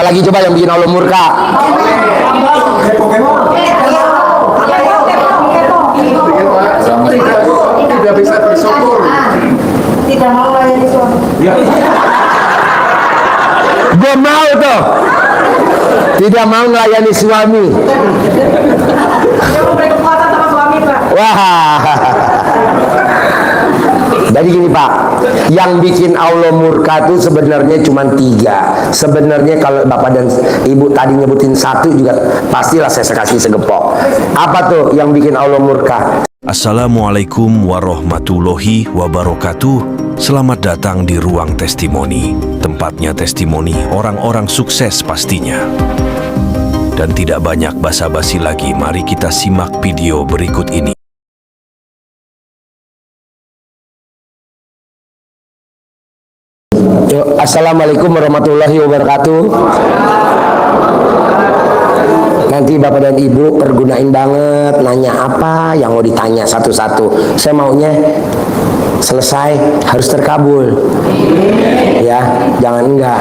Lagi coba yang bikin Allah murka. Tidak bisa bersyukur. Tidak mau layani suami. Gue mau tuh. Tidak mau melayani suami. Dia mau berkekuatan sama suami, Pak. Wah. Jadi gini Pak, yang bikin Allah murka itu sebenarnya cuma 3. Sebenarnya kalau Bapak dan Ibu tadi nyebutin 1 juga pastilah saya kasih segepok. Apa tuh yang bikin Allah murka? Assalamualaikum warahmatullahi wabarakatuh. Selamat datang di Ruang Testimoni. Tempatnya testimoni orang-orang sukses pastinya. Dan tidak banyak basa-basi lagi, mari kita simak video berikut ini. Assalamualaikum warahmatullahi wabarakatuh. Nanti Bapak dan Ibu pergunain banget, nanya apa yang mau ditanya satu-satu. Saya maunya selesai harus terkabul, ya, jangan enggak.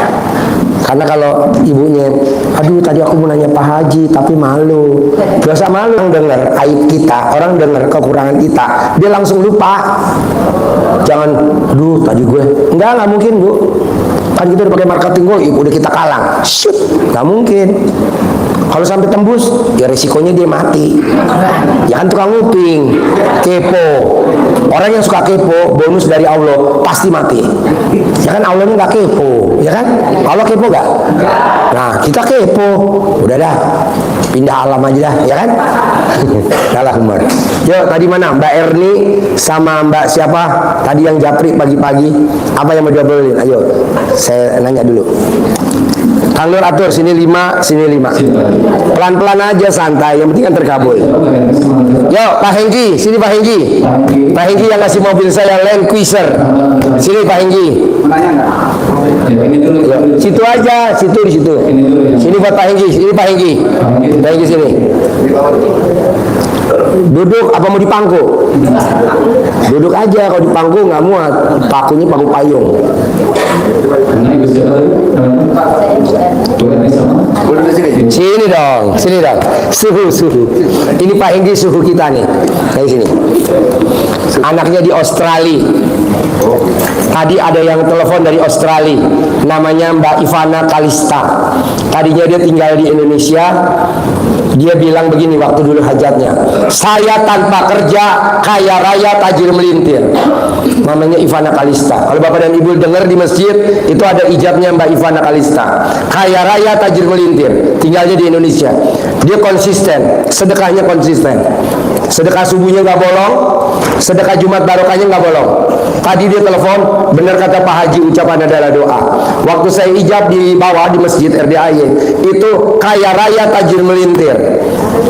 Karena kalau ibunya, aduh tadi aku mau nanya Pak Haji tapi malu, gak usah malu. Orang dengar aib kita, orang dengar kekurangan kita, dia langsung lupa. Jangan, aduh tadi gue, enggak mungkin Bu. Kan kita udah pakai marketing gue, udah kita kalang, shoot, nggak mungkin. Kalau sampai tembus, ya resikonya dia mati. Ya kan tukang nguping, kepo. Orang yang suka kepo, bonus dari Allah pasti mati. Ya kan Allahnya nggak kepo, ya kan? Allah kepo nggak? Nah kita kepo, udah dah, pindah alam aja dah, ya kan? Kalah Umar. Yuk tadi mana Mbak Erni sama Mbak siapa? Tadi yang japri pagi-pagi. Apa yang mau diobrolin? Ayo, saya nanya dulu. Kang Nur atur, sini 5, sini 5. Pelan-pelan aja, santai, yang penting kan terkabul. Yo, Pak Hengki, sini Pak Hengki. Pak Hengki yang ngasih mobil saya Land Cruiser. Sini Pak Hengki. Yo, situ aja, situ di situ. Sini buat Pak Hengki, sini Pak Hengki. Pak Hengki sini. Duduk apa mau dipangku? Duduk aja, kalau dipangku nggak muat. Pakunya paku payung. Sini dong, sini dong. Suhu. Ini Pak Hengki suhu kita nih. Kayak sini. Anaknya di Australia. Tadi ada yang telepon dari Australia. Namanya Mbak Ivana Kalista. Tadinya dia tinggal di Indonesia. Dia bilang begini waktu dulu hajatnya, saya tanpa kerja kaya raya tajir melintir. Namanya Ivana Kalista. Kalau Bapak dan Ibu dengar di masjid itu ada ijabnya Mbak Ivana Kalista. Kaya raya tajir melintir. Tinggalnya di Indonesia. Dia konsisten, sedekahnya konsisten. Sedekah subuhnya nggak bolong, sedekah Jumat barokahnya nggak bolong. Tadi dia telepon, benar kata Pak Haji, ucapan adalah doa. Waktu saya ijab di bawah di masjid RDAY, itu kaya raya tajir melintir.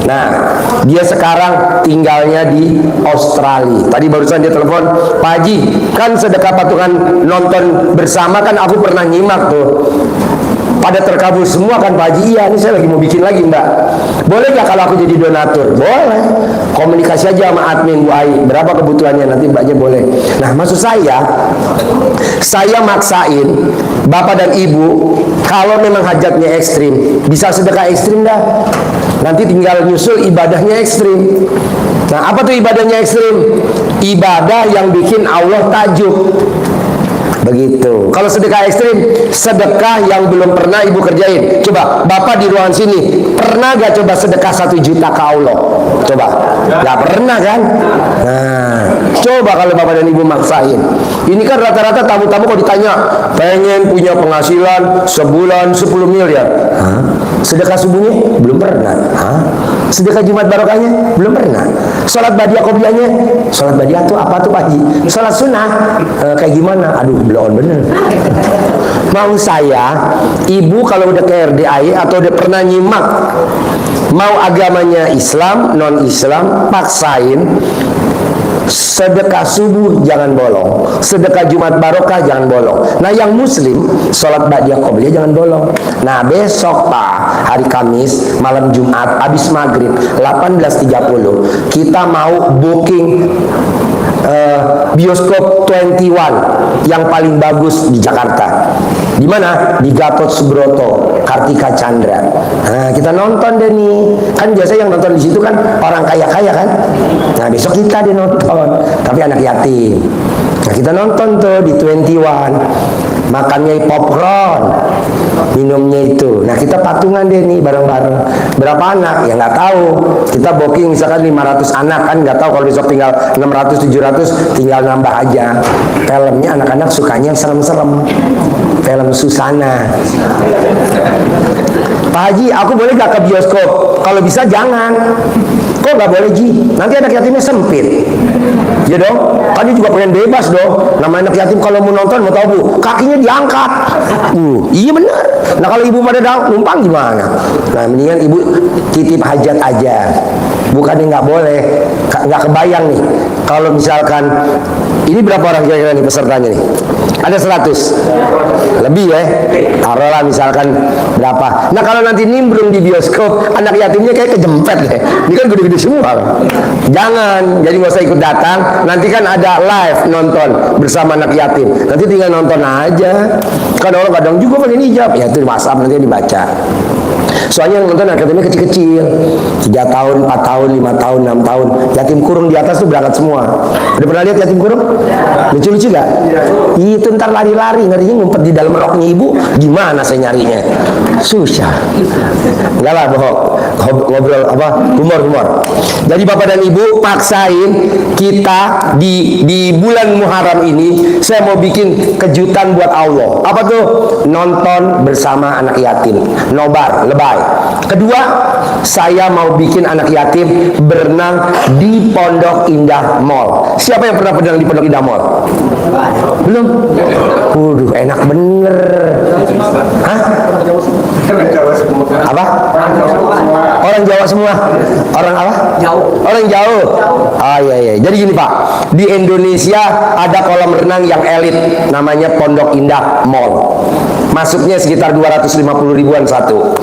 Nah, dia sekarang tinggalnya di Australia. Tadi barusan dia telepon, Pak Haji, kan sedekah patungan nonton bersama kan aku pernah nyimak tuh. Pada terkabul semua kan Pak Haji. Iya, ini saya lagi mau bikin lagi Mbak. Boleh gak kalau aku jadi donatur? Boleh. Komunikasi aja sama admin Bu Ai. Berapa kebutuhannya nanti Mbaknya boleh. Nah maksud saya maksain Bapak dan Ibu, kalau memang hajatnya ekstrim, bisa sedekah ekstrim dah. Nanti tinggal nyusul ibadahnya ekstrim. Nah apa tuh ibadahnya ekstrim? Ibadah yang bikin Allah takjub. Begitu. Kalau sedekah ekstrim, sedekah yang belum pernah Ibu kerjain. Coba, Bapak di ruangan sini, pernah gak coba sedekah 1 juta ke Allah? Coba. Gak pernah kan? Nah, coba kalau Bapak dan Ibu maksain. Ini kan rata-rata tamu-tamu kalau ditanya, pengen punya penghasilan sebulan 10 miliar. Hah? Sedekah subuhnya? Belum pernah. Hah? Sedekah Jumat barokahnya? Belum pernah. Sholat badiah qobliyahnya? Sholat badiah tuh apa tuh Pak Haji? Sholat sunnah? Kayak gimana? Aduh, belum bener. Mau saya, Ibu kalau udah ke RDAI atau udah pernah nyimak, mau agamanya Islam, non-Islam, paksain. Sedekah subuh jangan bolong, sedekah Jumat barokah jangan bolong. Nah yang muslim sholat ba'diyah qobliyah jangan bolong. Nah besok Pak, hari Kamis malam Jumat habis maghrib 18.30 kita mau booking bioskop 21 yang paling bagus di Jakarta. Di mana? Di Gatot Subroto. Kartika Chandra. Nah, kita nonton deh nih. Kan biasa yang nonton di situ kan orang kaya-kaya kan. Nah, besok kita deh nonton, tapi anak yatim. Nah, kita nonton tuh di 21. Makannya popcorn, minumnya itu. Nah, kita patungan deh nih bareng-bareng. Berapa anak? Ya nggak tahu. Kita booking misalkan 500 anak kan, nggak tahu kalau besok tinggal 600 700, tinggal nambah aja. Filmnya anak-anak sukanya yang serem-serem. Film Susana. Pak Haji, aku boleh gak ke bioskop? Kalau bisa jangan. Kok gak boleh, Ji? Nanti anak yatimnya sempit. Ya dong, kan dia juga pengen bebas dong. Nama anak yatim kalau mau nonton, mau tahu Bu, kakinya diangkat. Iya bener. Nah kalau ibu pada numpang gimana? Nah mendingan ibu titip hajat aja. Bukannya nggak boleh, nggak kebayang nih. Kalau misalkan ini berapa orang kira-kira nih pesertanya nih? Ada 100 lebih ya. Taruhlah misalkan berapa. Nah kalau nanti nimbrung di bioskop, anak yatimnya kayak kejempet deh. Ini kan gede-gede semua. Jangan, jadi nggak usah ikut datang. Nanti kan ada live nonton bersama anak yatim. Nanti tinggal nonton aja. Kan orang kadang juga pakai hijab. Ya itu di WhatsApp nanti dibaca. Soalnya yang nonton anak yatimnya kecil-kecil, 3 tahun, 4 tahun, 5 tahun, 6 tahun. Yatim kurung di atas tuh berangkat semua. Udah pernah lihat yatim kurung? Lucu-lucu gak? Itu ntar lari-lari, ngerinya ngumpet di dalam roknya ibu. Gimana saya nyarinya? Susah. Enggak lah, bohong. Ngobrol apa? Humor-humor. Jadi bapak dan ibu paksain kita di bulan Muharram ini, saya mau bikin kejutan buat Allah. Apa tuh? Nonton bersama anak yatim. Nobar, lebay. Kedua, saya mau bikin anak yatim berenang di Pondok Indah Mall. Siapa yang pernah berenang di Pondok Indah Mall? Belum? Waduh, enak bener. Hah? Apa? Orang Jawa semua. Orang apa? Jauh. Orang jauh. Ah iya. Jadi gini Pak, di Indonesia ada kolam renang yang elit, namanya Pondok Indah Mall. Masuknya sekitar 250 ribuan satu.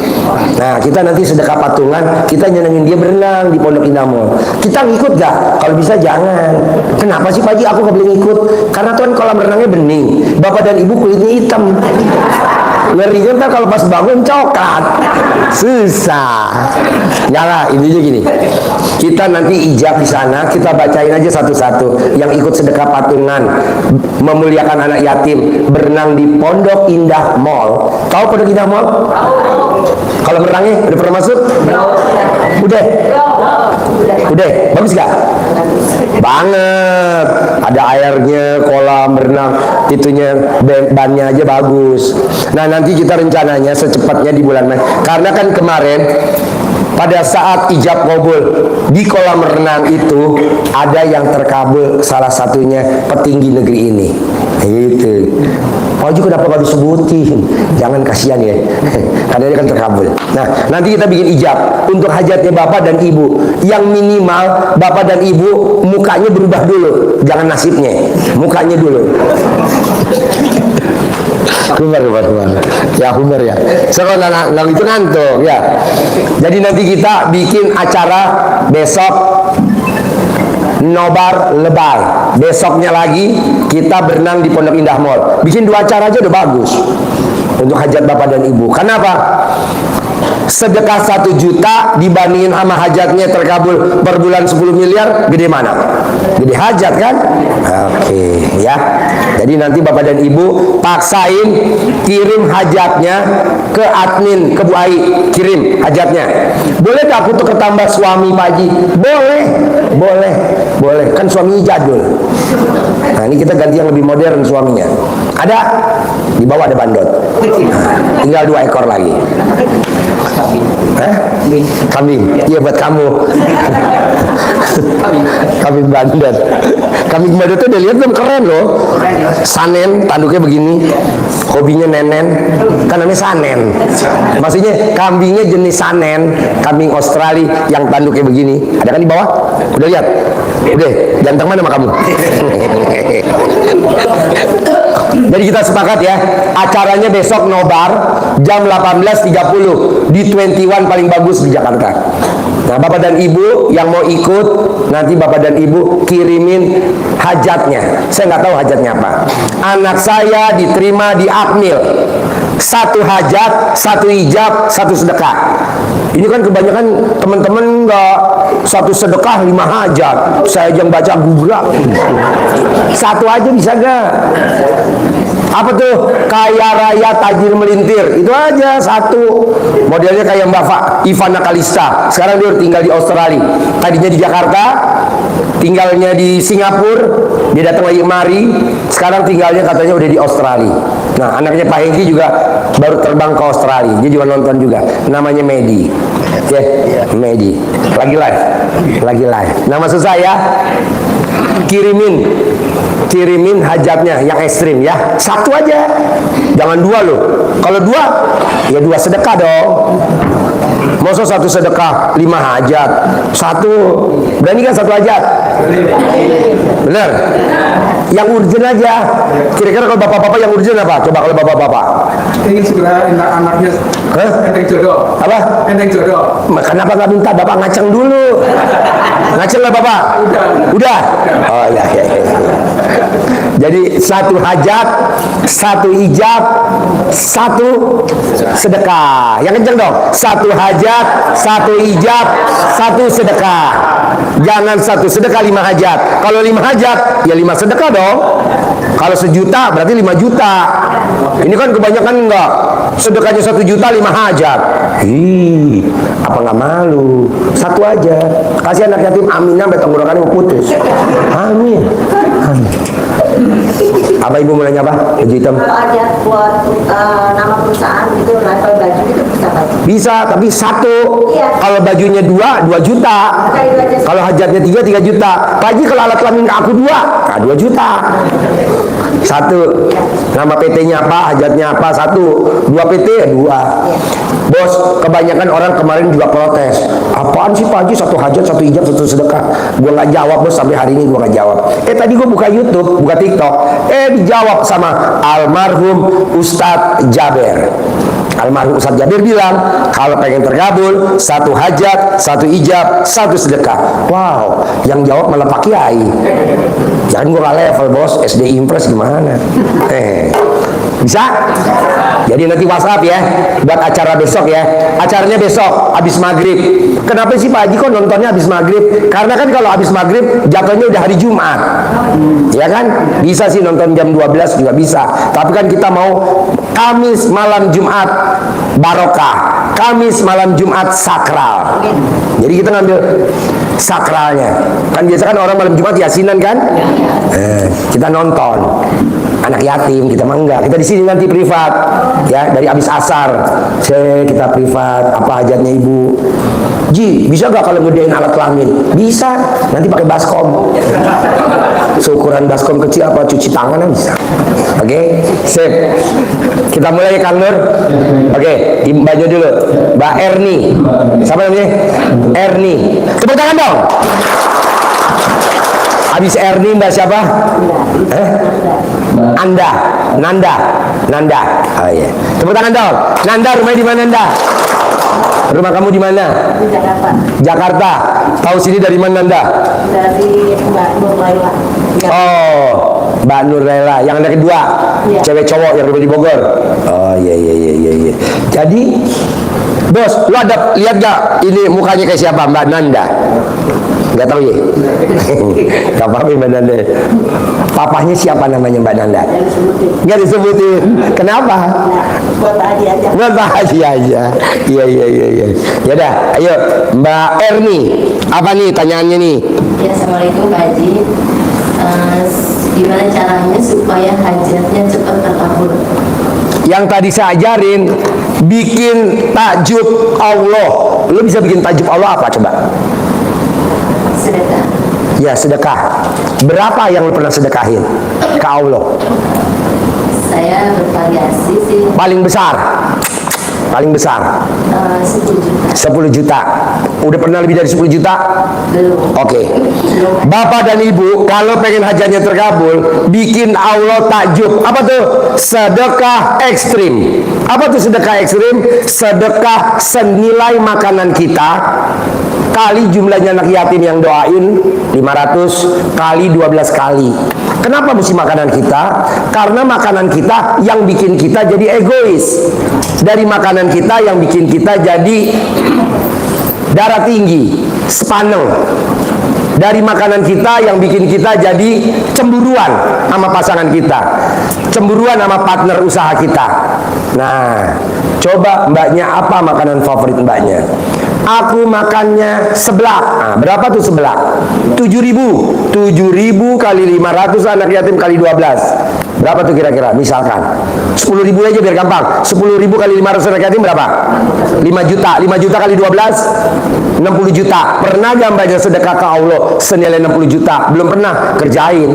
Nah, kita nanti sedekah patungan, kita nyenengin dia berenang di Pondok Indah Mall. Kita ngikut gak? Kalau bisa jangan. Kenapa sih Pak Haji aku gak boleh ngikut? Karena tuh kan kolam renangnya bening, bapak dan ibu kulitnya hitam. Ngerinya ntar kalau pas bangun coklat. Susah. Nyala, intinya gini. Kita nanti ijab di sana, kita bacain aja satu-satu. Yang ikut sedekah patungan, memuliakan anak yatim, berenang di Pondok Indah Mall. Tahu Pondok Indah Mall? Kalau berenangnya udah pernah masuk? Udah. Bagus gak? Banget. Ada airnya, kolam berenang, itunya bannya aja bagus. Nah nanti kita rencananya secepatnya di bulan Mei. Karena kan kemarin pada saat ijab kabul di kolam renang itu ada yang terkabul, salah satunya petinggi negeri ini. Gitu. Pak Haji kenapa gak disebutin? Jangan, kasihan ya. Karena dia kan terkabul. Nah, nanti kita bikin ijab untuk hajatnya bapak dan ibu. Yang minimal bapak dan ibu mukanya berubah dulu, jangan nasibnya, mukanya dulu. Humor. Ya humor ya. Sekarang itu ngantuk ya. Jadi nanti kita bikin acara besok nobar lebay. Besoknya lagi kita berenang di Pondok Indah Mall. Bikin 2 acara aja udah bagus untuk hajat bapak dan ibu. Kenapa? Sedekah 1 juta dibandingin sama hajatnya terkabul per bulan 10 miliar, gede mana? Gede hajat kan? Oke ya. Jadi nanti bapak dan ibu paksain kirim hajatnya ke admin, ke Bu Ai, kirim hajatnya. Boleh gak aku tuh ketambah suami Pak Haji? Boleh. Kan suaminya jadul. Nah ini kita ganti yang lebih modern suaminya. Ada? Di bawah ada bandot. Nah, tinggal 2 ekor lagi. Kambing. Iya buat kamu. Kambing bandot. Kambing bandot tuh udah lihat belum, keren loh. Sanen, tanduknya begini. Hobinya nenen. Kan namanya sanen. Maksudnya kambingnya jenis sanen, kambing Australia yang tanduknya begini. Ada kan di bawah? Udah lihat? Udah, ganteng mana sama kamu? Jadi kita sepakat ya, acaranya besok nobar jam 18.30 di 21 paling bagus di Jakarta. Nah bapak dan ibu yang mau ikut, nanti bapak dan ibu kirimin hajatnya. Saya nggak tahu hajatnya apa. Anak saya diterima di Akmil, satu hajat, satu ijab, satu sedekah. Ini kan kebanyakan teman-teman nggak satu sedekah 5 hajat. Saya yang baca gubrak. Satu aja bisa nggak? Apa tuh? Kaya raya tajir melintir. Itu aja satu. Modelnya kayak Mbak Ivana Kalista. Sekarang dia tinggal di Australia. Tadinya di Jakarta, tinggalnya di Singapura. Dia datang lagi kemari. Sekarang tinggalnya katanya udah di Australia. Nah, anaknya Pak Hengki juga baru terbang ke Australia. Dia juga nonton juga. Namanya Medi. Oke, Medi. Lagi live. Nama susah ya. Kirimin hajatnya yang ekstrim ya. Satu aja. Jangan 2 loh. Kalau 2, ya 2 sedekah dong. Masa satu sedekah 5 hajat. Satu. Berani kan satu hajat? Bener? Yang urgent aja. Kira-kira kalau bapak-bapak yang urgent apa? Coba kalau bapak-bapak. Ingin segera anaknya enteng jodoh. Apa? Enteng jodoh. Kenapa nggak minta bapak ngaceng dulu? Ngaceng lah bapak? Udah? Oh ya. Jadi satu hajat, satu ijab, satu sedekah. Yang kenceng dong. Satu hajat, satu ijab, satu sedekah. Jangan satu sedekah 5 hajat. Kalau 5 hajat, ya 5 sedekah dong. Kalau 1 juta berarti 5 juta. Ini kan kebanyakan enggak. Sedekahnya 1 juta 5 hajat. Apa nggak malu? Satu aja. Kasih anak yatim aminah sampai tenggorokannya mau putus. Amin. Apa ibu mau nanya apa? Baju hitam. Kalau ada buat nama perusahaan gitu, level baju gitu bisa baju. Bisa, tapi satu. Iya. Kalau bajunya 2 juta. Kalau hajatnya 3 juta. Pak Haji kalau alat kelamin aku 2, nah 2 juta. Satu. Nama PT-nya apa, hajatnya apa, 1. 2 PT, 2. Bos, kebanyakan orang kemarin juga protes. Apaan sih Pak Haji, 1 hajat, 1 ijab, 1 sedekah? Gue nggak jawab bos, sampai hari ini gue nggak jawab. Tadi gue buka YouTube, buka TikTok, dijawab sama almarhum Ustadz Jaber. Almarhum Ustadz Jaber bilang, kalau pengen terkabul, 1 hajat, 1 ijab, 1 sedekah. Wow, yang jawab malah Pak Kiai. Jangan gue gak level bos, SD Impress gimana? Bisa? Jadi nanti WhatsApp ya, buat acara besok ya. Acaranya besok, habis maghrib. Kenapa sih Pak Haji kok nontonnya habis maghrib? Karena kan kalau habis maghrib, jatuhnya udah hari Jumat. Ya kan? Bisa sih nonton jam 12 juga bisa. Tapi kan kita mau Kamis malam Jumat barokah, Kamis malam Jumat sakral. Jadi kita ngambil sakralnya. Kan biasa kan orang malam Jumat yasinan kan? Kita nonton anak yatim, kita mah enggak. Kita di sini nanti privat, ya dari habis asar, kita privat. Apa hajatnya ibu? Ji, bisa gak kalau ngedein alat kelamin? Bisa, nanti pakai baskom. Seukuran baskom kecil apa cuci tangan bisa. Oke, sip. Kita mulai ya Kang Nur. Oke, baju dulu. Mbak Erni. Siapa namanya? Erni. Tepuk tangan dong. Habis Erni Mbak siapa? Nanda. Oh iya. Tepuk tangan dong. Nanda, rumahnya di mana Nanda? Rumah kamu di mana? Di Jakarta. Jakarta. Tahu sini dari mana Nanda? Dari Mbak Nurlaila. Oh, Mbak Nurlaila. Yang ada kedua, Iya. cewek cowok yang rumah di Bogor. Oh iya. Jadi, bos, lu ada lihat gak ini mukanya kayak siapa Mbak Nanda? Gak tahu ya? Gak paham Mbak Nanda. Papahnya siapa namanya Mbak Nanda? Gak disebutin. Kenapa? Buat Pak Haji aja. Buat Pak Haji aja. Iya. Yaudah, ayo Mbak Erni. Apa nih tanyaannya nih? Ya, Assalamualaikum Pak Haji. Gimana caranya supaya hajatnya cepat terkabul? Yang tadi saya ajarin, bikin takjub Allah. Lu bisa bikin takjub Allah apa coba? Sedekah. Ya, sedekah. Berapa yang lu pernah sedekahin ke Allah? Saya bervariasi sih. Paling besar 10 juta. Udah pernah lebih dari 10 juta? Belum. Oke. Bapak dan Ibu, kalau pengen hajatnya terkabul, bikin Allah takjub. Apa tuh? Sedekah ekstrim. Apa tuh sedekah ekstrim? Sedekah senilai makanan kita kali jumlahnya anak yatim yang doain 500 kali 12 kali. Kenapa mesti makanan kita? Karena makanan kita yang bikin kita jadi egois. Dari makanan kita yang bikin kita jadi darah tinggi, sepaneng. Dari makanan kita yang bikin kita jadi cemburuan sama pasangan kita, cemburuan sama partner usaha kita. Nah, coba mbaknya apa makanan favorit mbaknya? Aku makannya seblak. Nah, berapa tuh seblak? 7.000. 7.000 kali 500 anak yatim kali 12. Berapa tuh kira-kira? Misalkan 10.000 aja biar gampang. 10.000 kali 500 anak yatim berapa? 5 juta. 5 juta kali 12 60 juta. Pernah gak mbaknya sedekah ke Allah senilai 60 juta? Belum pernah. Kerjain.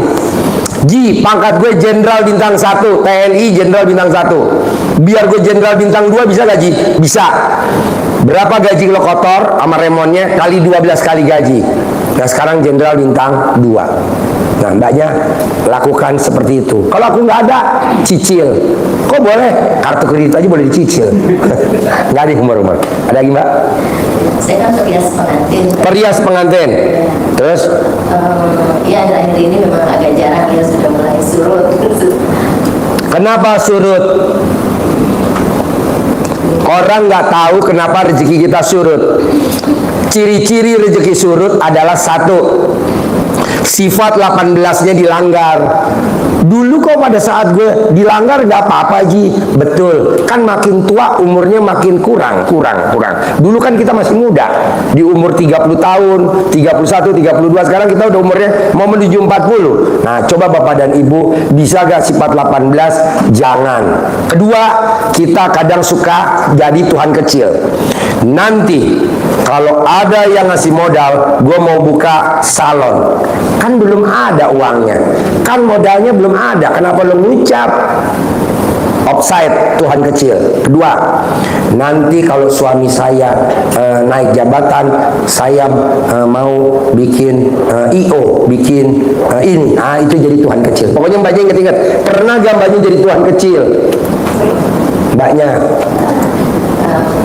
Ji, pangkat gue jenderal bintang 1, TNI jenderal bintang 1. Biar gue jenderal bintang 2 bisa gak Ji? Bisa. Berapa gaji lo kotor sama remonnya kali 12 kali gaji. Nah sekarang jenderal bintang 2. Nah mbaknya lakukan seperti itu. Kalau aku nggak ada, cicil. Kok boleh? Kartu kredit aja boleh dicicil. Nggak ada umur-umur. Ada lagi mbak? Saya kan perias pengantin. Perias pengantin. Terus? Ya akhir-akhir ini memang agak jarang ya, sudah mulai surut. Kenapa surut? Orang nggak tahu kenapa rezeki kita surut. Ciri-ciri rezeki surut adalah satu, sifat 18-nya dilanggar. Dulu kok pada saat gue dilanggar gak apa-apa Ji. Betul, kan makin tua umurnya makin kurang. Dulu kan kita masih muda, di umur 30 tahun, 31, 32. Sekarang kita udah umurnya mau menuju 40. Nah coba bapak dan ibu, bisa gak sifat 18? Jangan. Kedua, kita kadang suka jadi Tuhan kecil. Nanti kalau ada yang ngasih modal, gue mau buka salon, kan belum ada uangnya, kan modalnya belum ada, kenapa lo ngucap? Offside, Tuhan kecil. Kedua, nanti kalau suami saya naik jabatan, saya mau bikin IO, bikin ini, itu jadi Tuhan kecil. Pokoknya mbaknya ingat-ingat, pernah gak mbaknya jadi Tuhan kecil? Mbaknya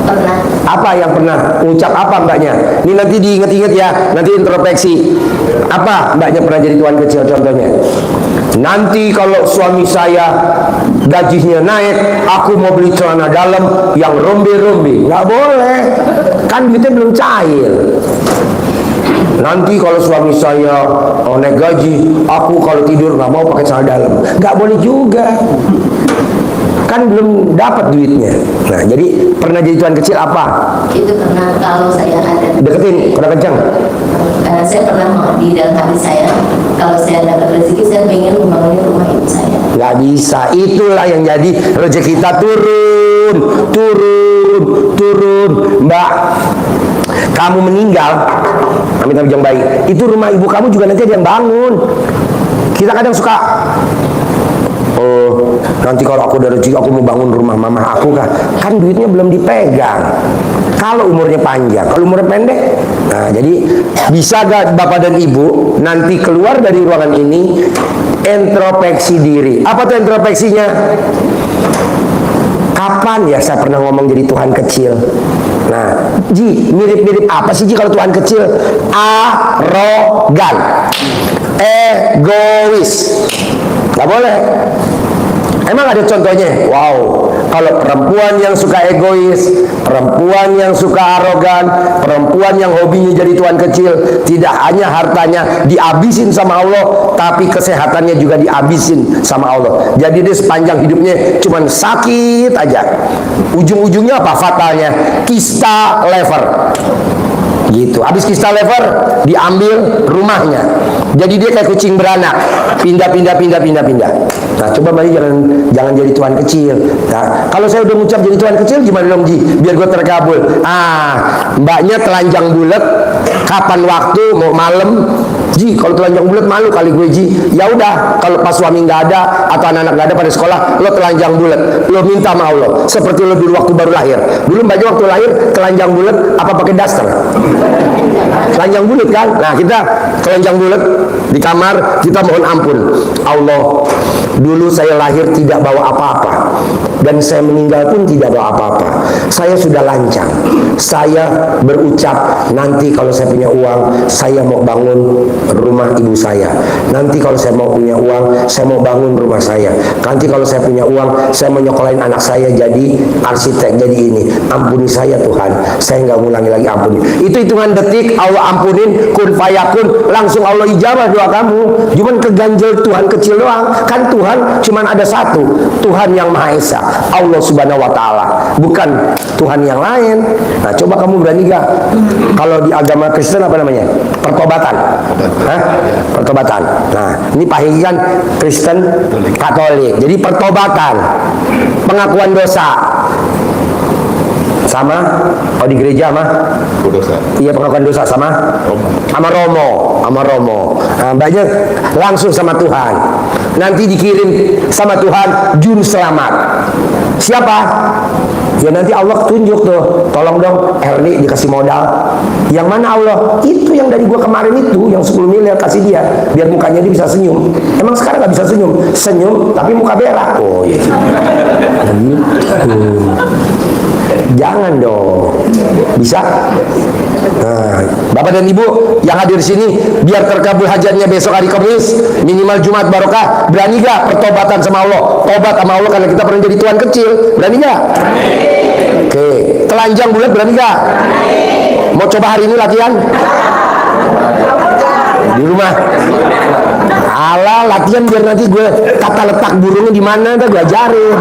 Pernah. apa yang pernah? Ucap apa mbaknya? Ini nanti diingat-ingat ya, nanti introspeksi. Apa mbaknya pernah jadi Tuhan kecil contohnya? Nanti kalau suami saya gajinya naik, aku mau beli celana dalam yang rombe-rombe. Nggak boleh, kan duitnya belum cair. Nanti kalau suami saya naik gaji, aku kalau tidur nggak mau pakai celana dalam. Nggak boleh juga, kan belum dapat duitnya. Nah jadi pernah jadi Tuhan kecil apa? Itu pernah, kalau saya ada. Deketin, pernah kencang? Saya pernah mau di dalam hati saya, kalau saya dapat rezeki, saya ingin membangun rumah ibu saya. Nggak bisa, itulah yang jadi rezeki kita turun. Mbak, kamu meninggal, amit-amit yang baik, itu rumah ibu kamu juga nanti ada yang bangun. Kita kadang suka, oh nanti kalau aku ada rezeki aku mau bangun rumah mama aku kan duitnya belum dipegang. Kalau umurnya panjang, kalau umurnya pendek, nah jadi bisa gak bapak dan ibu nanti keluar dari ruangan ini introspeksi diri. Apa tuh introspeksinya? Kapan ya saya pernah ngomong jadi Tuhan kecil? Nah, Ji, mirip-mirip apa sih Ji kalau Tuhan kecil? Arogan, egois. Gak boleh. Emang ada contohnya? Wow, kalau perempuan yang suka egois, perempuan yang suka arogan, perempuan yang hobinya jadi Tuhan kecil, tidak hanya hartanya dihabisin sama Allah, tapi kesehatannya juga dihabisin sama Allah. Jadi dia sepanjang hidupnya cuman sakit aja. Ujung-ujungnya apa fatalnya? Kista lever. Gitu. Habis kista lever diambil rumahnya. Jadi dia kayak kucing beranak, pindah. Nah, coba Mbak jangan jadi Tuhan kecil. Nah, kalau saya udah ngucap jadi Tuhan kecil gimana dong Ji? Biar gue terkabul. Mbaknya telanjang bulat, kapan waktu mau malam? Ji, kalau telanjang bulat malu kali gue Ji. Ya udah, kalau pas suami nggak ada atau anak-anak nggak ada pada sekolah, lo telanjang bulat, lo minta sama Allah. Seperti lo dulu waktu baru lahir. Dulu mbaknya waktu lahir telanjang bulat apa pakai daster? Telanjang bulat kan? Nah kita telanjang bulat di kamar, kita mohon ampun Allah. Dulu saya lahir tidak bawa apa-apa. dan saya meninggal pun tidak bawa apa-apa. Saya sudah lancang. Saya berucap, nanti kalau saya punya uang, saya mau bangun rumah ibu saya. Nanti kalau saya mau punya uang, saya mau bangun rumah saya. Nanti kalau saya punya uang, saya mau nyokolain anak saya jadi arsitek, jadi ini. Ampuni saya Tuhan, saya nggak ngulangi lagi, ampuni. Itu hitungan detik Allah ampunin, kun fayakun, langsung Allah ijabah doa kamu. Cuman keganjel Tuhan kecil doang. Kan Tuhan cuman ada satu, Tuhan yang Maha Esa, Allah Subhanahu wa Ta'ala, bukan Tuhan yang lain. Nah, coba kamu berani gak? Kalau di agama Kristen apa namanya? Pertobatan. Hah? Pertobatan. Nah, ini Pak Hengki kan Kristen Katolik. Jadi pertobatan, pengakuan dosa. Sama, kalau di gereja mah iya pengakuan dosa sama Romo. Nah, banyak langsung sama Tuhan. Nanti dikirim sama Tuhan juru selamat. Siapa? Ya nanti Allah tunjuk tuh, tolong dong Erni dikasih modal. Yang mana Allah? Itu yang dari gua kemarin itu, yang 10 miliar kasih dia, biar mukanya dia bisa senyum. Emang sekarang nggak bisa senyum tapi muka berak. Oh iya. Jangan dong. Bisa? Nah, Bapak dan Ibu yang hadir sini, biar terkabul hajatnya besok hari Kamis, minimal Jumat barokah. Berani gak pertobatan sama Allah? Tobat sama Allah karena kita pernah jadi tuan kecil. Berani gak? Oke. Telanjang bulat berani gak? Mau coba hari ini latihan? Di rumah. Alah, latihan biar nanti gue tata letak burungnya di mana, gue ajarin.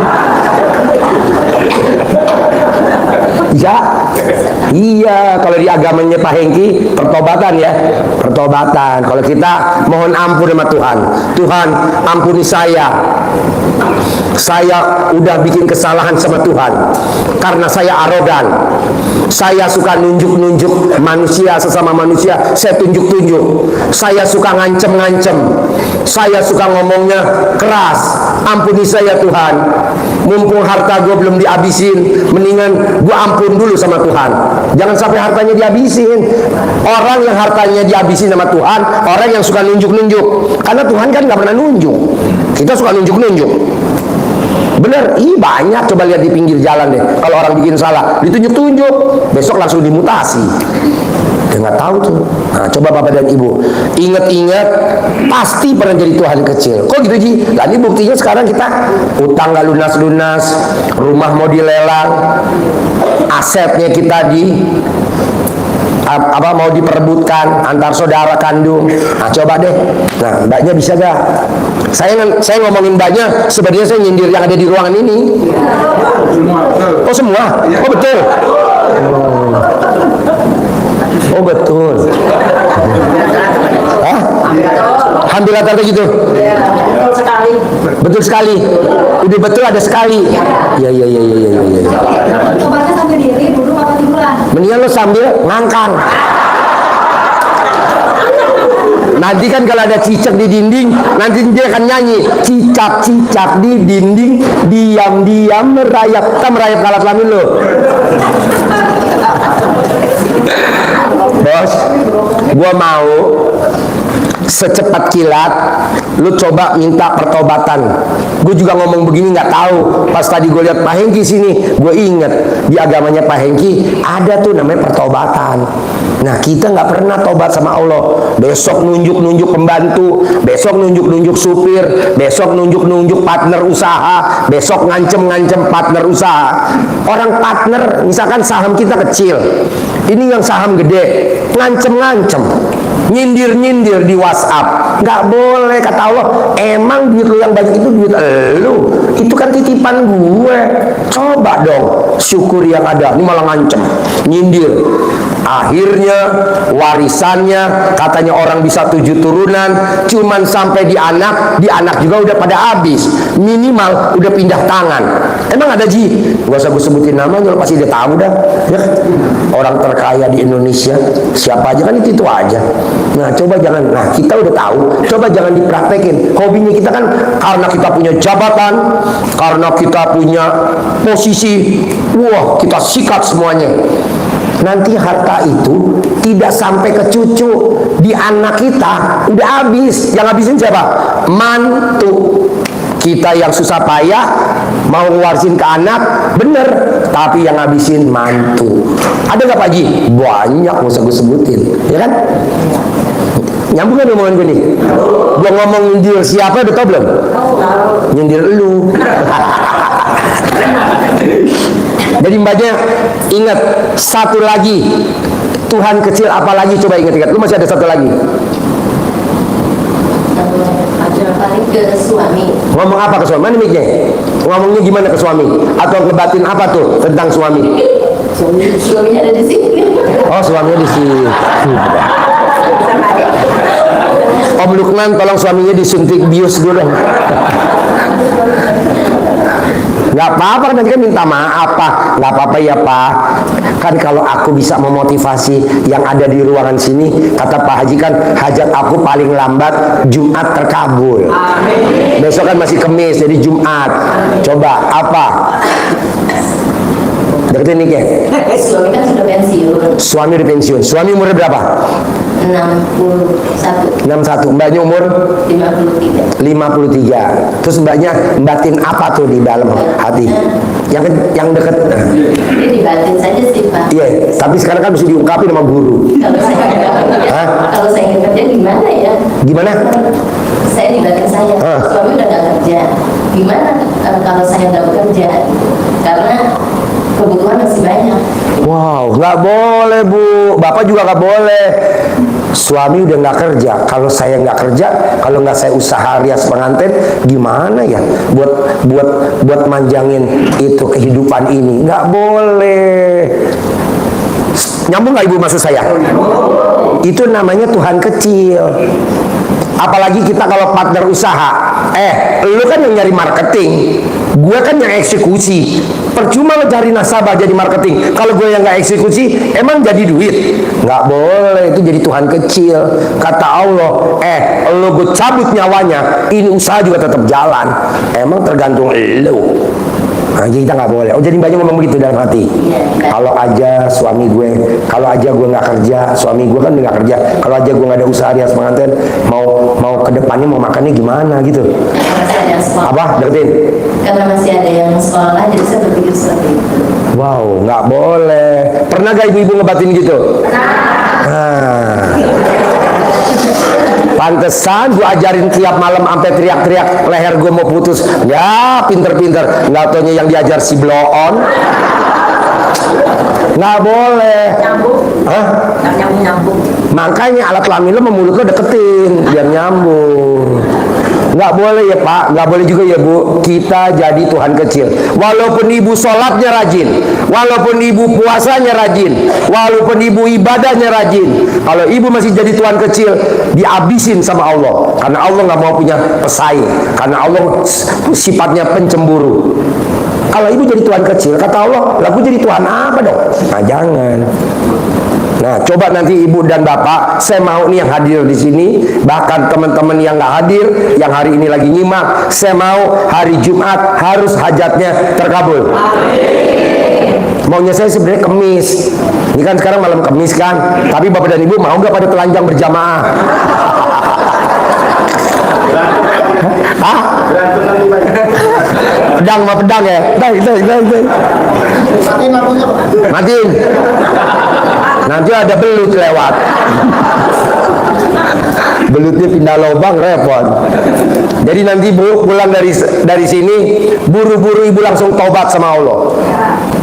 Ya, iya. Kalau di agamanya Pak Hengki pertobatan ya, pertobatan. Kalau kita mohon ampun sama Tuhan, Tuhan ampuni saya udah bikin kesalahan sama Tuhan karena saya arogan. Saya suka nunjuk-nunjuk manusia, sesama manusia saya tunjuk-tunjuk. Saya suka ngancem-ngancem. Saya suka ngomongnya keras. Ampuni saya Tuhan. Mumpung harta gue belum dihabisin, mendingan gue ampun dulu sama Tuhan. Jangan sampai hartanya dihabisin. Orang yang hartanya dihabisin sama Tuhan, orang yang suka nunjuk-nunjuk. Karena Tuhan kan gak pernah nunjuk. Kita suka nunjuk-nunjuk. Bener, banyak. Coba lihat di pinggir jalan deh. Kalau orang bikin salah, ditunjuk-tunjuk, besok langsung dimutasi. Dia nggak tahu tuh. Nah, coba Bapak dan Ibu ingat-ingat, pasti pernah jadi Tuhan kecil. Kok gitu Ji? Tadi buktinya sekarang kita utang nggak lunas-lunas, rumah mau dilelang, asetnya kita mau diperebutkan antar saudara kandung. Nah, coba deh. Nah, mbaknya bisa gak? Saya ngomongin mbaknya, sebenarnya saya nyindir yang ada di ruangan ini. Oh semua? Oh betul. Oh betul. Hah? Hampir rata-rata gitu. Betul sekali. Betul sekali. Udah betul ada sekali. Iya. Coba sambil diri dulu apa tiduran. Mendingan lo sambil ngangkang. Nanti kan kalau ada cicak di dinding, nanti dia akan nyanyi cicak-cicak di dinding, diam-diam merayap. Kita merayap kalat lamin lo. Bos, gua mau secepat kilat lu coba minta pertobatan. Gue juga ngomong begini nggak tahu. Pas tadi gue lihat Pak Hengki sini, gue inget di agamanya Pak Hengki ada tuh namanya pertobatan. Nah, kita nggak pernah tobat sama Allah. Besok nunjuk-nunjuk pembantu, besok nunjuk-nunjuk supir, besok nunjuk-nunjuk partner usaha, besok ngancem-ngancem partner usaha. Orang partner, misalkan saham kita kecil, ini yang saham gede, ngancem-ngancem, nyindir-nyindir di WhatsApp. Nggak boleh, kata Allah. Emang duit lu yang banyak itu duit lu, itu kan titipan gue. Coba dong syukur yang ada. Ini malah ngancem, nyindir. Akhirnya warisannya katanya orang bisa 7 turunan, cuman sampai di anak juga udah pada habis. Minimal udah pindah tangan. Emang ada Ji? Gak usah gue sebutin namanya, lo pasti dia tahu dah ya. Orang terkaya di Indonesia siapa aja kan itu aja. Nah coba jangan, nah kita udah tahu, coba jangan dipraktekin. Hobinya kita kan karena kita punya jabatan, karena kita punya posisi, wah kita sikat semuanya. Nanti harta itu tidak sampai ke cucu, di anak kita udah habis. Yang habisin siapa? Mantu. Kita yang susah payah mau ngewarisin ke anak, bener, tapi yang ngabisin mantu. Ada nggak Pak Haji? Banyak, nggak usah gue sebutin, ya kan? Nyambung kan omongan gue nih? Gue ngomong nyindir siapa, udah tau belum? Nyindir lu. Jadi mbaknya ingat satu lagi, Tuhan kecil apa lagi, coba ingat-ingat. Lu masih ada satu lagi. Paling ke suami. Ngomong apa ke suami? Mana mic-nya? Ngomongnya gimana ke suami? Atau ngebatin apa tuh tentang suami? Suaminya ada di sini. Oh, suaminya di sini. Om Lukman, tolong suaminya disuntik bius dulu dong. Gak apa-apa, nanti kan minta maaf Pak. Gak apa-apa ya Pak. Kan kalau aku bisa memotivasi yang ada di ruangan sini, kata Pak Haji kan, hajat aku paling lambat Jumat terkabul. Besok kan masih Kemis, jadi Jumat. Coba apa? Deketin nih Kek. Suami kan sudah pensiun. Suami udah pensiun. Suami umurnya berapa? 61. 61. Mbaknya umur 53. 53. Terus mbaknya batin apa tuh di dalam hati? Yang deket. Ini dibatin saja sih Pak. Iya, tapi sekarang kan mesti diungkapin sama guru. Kalau saya nggak kerja, Hah? kalau saya nggak kerja gimana ya? Gimana? Saya dibatin saya. Suami udah nggak kerja. Gimana kalau saya nggak bekerja? Karena kebutuhan masih banyak. Wow, nggak boleh Bu. Bapak juga nggak boleh. Suami udah nggak kerja. Kalau saya nggak kerja, kalau nggak saya usaha rias pengantin, gimana ya? Buat manjangin itu kehidupan ini, nggak boleh. Nyambung nggak Ibu maksud saya? Itu namanya Tuhan kecil. Apalagi kita kalau partner usaha, lu kan yang nyari marketing, gue kan yang eksekusi. Percuma lo cari nasabah jadi marketing, kalau gue yang nggak eksekusi, emang jadi duit? Nggak boleh, itu jadi Tuhan kecil. Kata Allah, lo gue cabut nyawanya, ini usaha juga tetap jalan. Emang tergantung lo. Nah, kita nggak boleh. Oh, jadi banyak ngomong begitu dalam hati. Kalau aja suami gue, kalau aja gue nggak kerja, suami gue kan nggak kerja. Kalau aja gue nggak ada usaha rias pengantin, mau kedepannya mau makannya gimana gitu. Masih ada yang sekolah. Apa? Deketin. Karena masih ada yang sekolah, jadi saya berpikir seperti itu. Wow, nggak boleh. Pernah gak ibu-ibu ngebatin gitu? Nah. Pantesan gue ajarin tiap malam sampai teriak-teriak leher gue mau putus. Ya pinter-pinter. Nggak taunya yang diajar si bloon. Nggak boleh. Nyambung. Hah? Nyambung. Makanya alat kelamin lo sama mulut lo deketin biar nyambung. Nggak boleh ya Pak, nggak boleh juga ya Bu. Kita jadi Tuhan kecil. Walaupun ibu sholatnya rajin, walaupun ibu puasanya rajin, walaupun ibu ibadahnya rajin, kalau ibu masih jadi Tuhan kecil, dihabisin sama Allah. Karena Allah nggak mau punya pesaing. Karena Allah sifatnya pencemburu. Kalau ibu jadi Tuhan kecil, kata Allah, lah aku jadi Tuhan apa dong? Nah jangan. Nah, coba nanti ibu dan bapak, saya mau nih yang hadir di sini, bahkan teman-teman yang nggak hadir, yang hari ini lagi nyimak, saya mau hari Jumat harus hajatnya terkabul. Maunya saya sebenarnya Kemis. Ini kan sekarang malam Kemis kan, tapi bapak dan ibu mau nggak pada telanjang berjamaah? Hah? Pedang sama pedang ya? Matiin. Nanti ada belut lewat. Belutnya pindah lubang repot. Jadi nanti Bu pulang dari sini, buru-buru ibu langsung tobat sama Allah.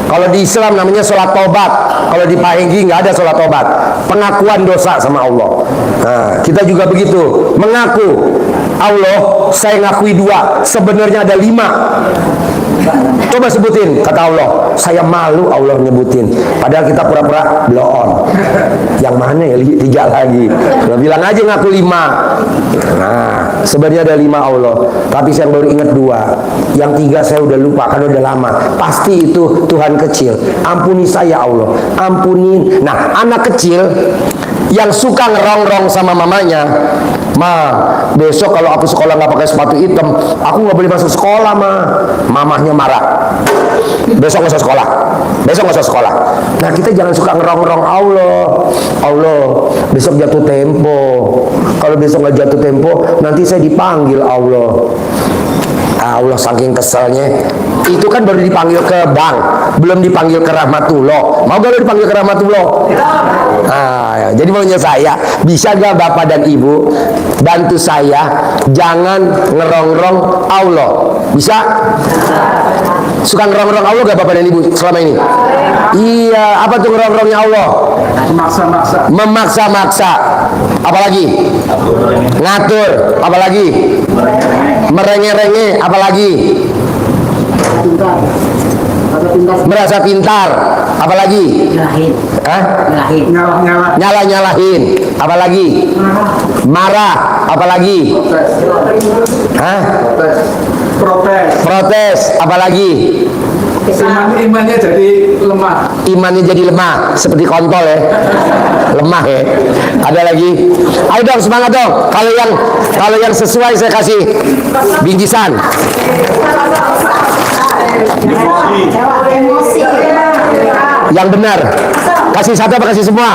Kalau di Islam namanya sholat tobat. Kalau di Pak Hengki nggak ada sholat tobat. Pengakuan dosa sama Allah. Nah, kita juga begitu. Mengaku. Allah, saya ngakui 2. Sebenarnya ada 5. Coba sebutin, kata Allah. Saya malu Allah nyebutin. Padahal kita pura-pura blow on. Yang mana ya? 3 lagi. Nah, bilang aja ngaku 5. Nah, sebenarnya ada 5 Allah. Tapi saya baru ingat 2. Yang 3 saya udah lupa karena udah lama. Pasti itu Tuhan kecil. Ampuni saya Allah. Ampunin. Nah, anak kecil yang suka ngerongrong sama mamanya, besok kalau aku sekolah nggak pakai sepatu hitam, aku nggak boleh masuk sekolah, mamahnya marah. Besok nggak usah sekolah. Besok nggak usah sekolah. Nah, kita jangan suka ngerongrong Allah, besok jatuh tempo. Kalau besok nggak jatuh tempo, nanti saya dipanggil Allah. Allah saking keselnya. Itu kan baru dipanggil ke bank, belum dipanggil ke Rahmatullah. Mau gak lo dipanggil ke Rahmatullah? Nah, jadi maunya saya, bisa gak Bapak dan Ibu bantu saya jangan ngerongrong Allah? Bisa? Suka ngerongrong Allah gak Bapak dan Ibu selama ini? Iya, apa tuh ngerongrongnya Allah? Memaksa-maksa. Memaksa-maksa. Apalagi? Ngatur. Apalagi? Merenge-renge. Apalagi? Merasa pintar. Apalagi? Hah? Nyalah-nyalah. Nyala-nyalahin. Apalagi? Marah. Apalagi? Hah? Protes. Protes. Apalagi? Imannya jadi lemah. Imannya jadi lemah, seperti kontol ya. Lemah ya. Ada lagi? Ayo dong, semangat dong. Kalau yang sesuai saya kasih bingkisan. Yang benar. Kasih satu apa kasih semua?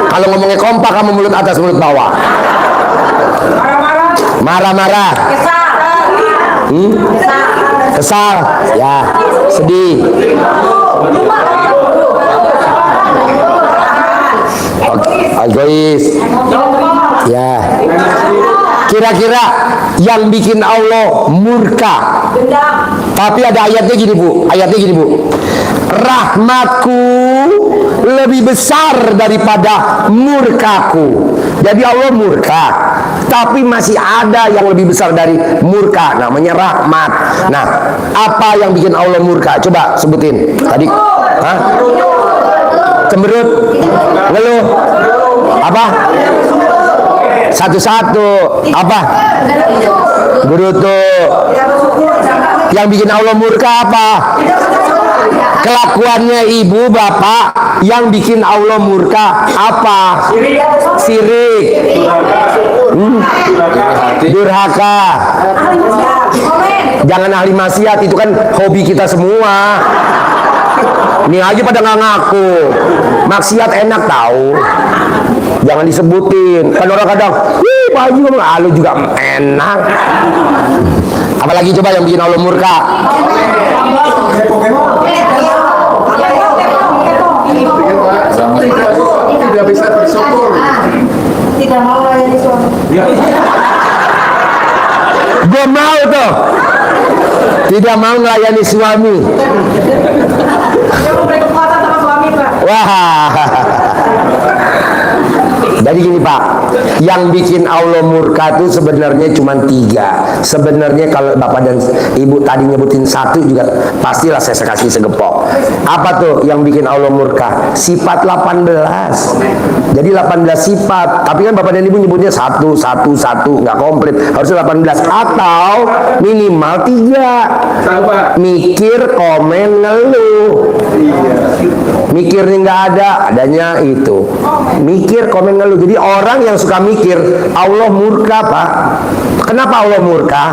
Kalau ngomongnya kompak, kamu mulut atas mulut bawah. Marah-marah. Kesal. Ya. Sedih. Egois. Ya. Kira-kira yang bikin Allah murka. Tapi ada ayatnya gini Bu. Ayatnya gini Bu. Rahmatku lebih besar daripada murkaku. Jadi Allah murka, tapi masih ada yang lebih besar dari murka, namanya rahmat. Nah, apa yang bikin Allah murka? Coba sebutin. Tadi, hah? Cemberut, ngeluh, apa? Satu-satu, apa? Gerutu. Yang bikin Allah murka apa? Kelakuannya ibu bapak yang bikin Allah murka apa? Sirik, durhaka. Jangan ahli maksiat, itu kan hobi kita semua. Ini aja pada nggak ngaku. Maksiat enak tahu. Jangan disebutin. Kan orang kadang, wih Pak Haji ngomong, lu juga enak. Apalagi coba yang bikin Allah murka? Tidak bisa bersyukur. Tidak mau layani suami. Gue mau tuh. Tidak mau melayani suami. Wah. Jadi gini Pak, yang bikin Allah murka itu sebenarnya cuma 3. Sebenarnya kalau Bapak dan Ibu tadi nyebutin 1 juga pastilah saya kasih segepok. Apa tuh yang bikin Allah murka? Sifat 18. Jadi 18 sifat. Tapi kan Bapak dan Ibu nyebutnya 1, nggak komplit. Harusnya 18 atau minimal 3. Mikir, komen, ngeluh. Mikirnya nggak ada, adanya itu. Mikir, komen, ngeluh. Jadi orang yang suka mikir, Allah murka Pak. Kenapa Allah murka?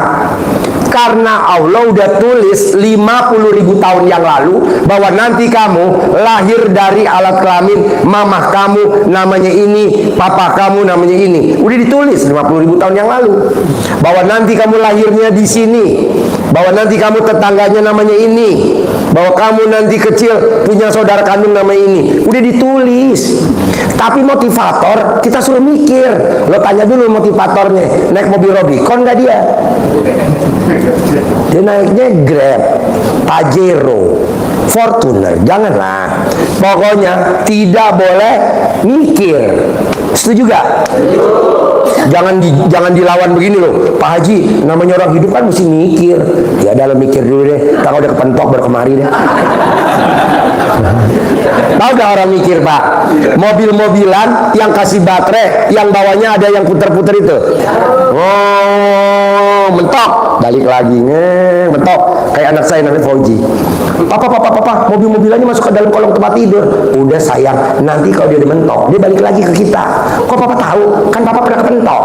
Karena Allah udah tulis 50.000 tahun yang lalu bahwa nanti kamu lahir dari alat kelamin mamah kamu namanya ini, papa kamu namanya ini. Udah ditulis 50.000 tahun yang lalu. Bahwa nanti kamu lahirnya di sini. Bahwa nanti kamu tetangganya namanya ini. Bahwa kamu nanti kecil punya saudara kandung namanya ini. Udah ditulis. Tapi motivator kita suruh mikir. Lo tanya dulu motivatornya, naik mobil Robicon nggak dia? Dia naiknya Grab, Pajero, Fortuner. Janganlah. Pokoknya tidak boleh mikir. Setuju gak? Jangan dilawan begini loh, Pak Haji. Namanya orang hidup kan mesti mikir. Ya dalam mikir dulu deh. Kalau udah kepentok baru kemari deh. Tahu gak orang mikir Pak? Mobil-mobilan yang kasih baterai, yang bawahnya ada yang puter-puter itu. Oh, mentok. Balik lagi, mentok. Kayak anak saya namanya Fauji. Papa, mobil-mobilannya masuk ke dalam kolong tempat tidur. Udah sayang, nanti kalau dia mentok, dia balik lagi ke kita. Kok Papa tahu? Kan Papa pernah kepentok.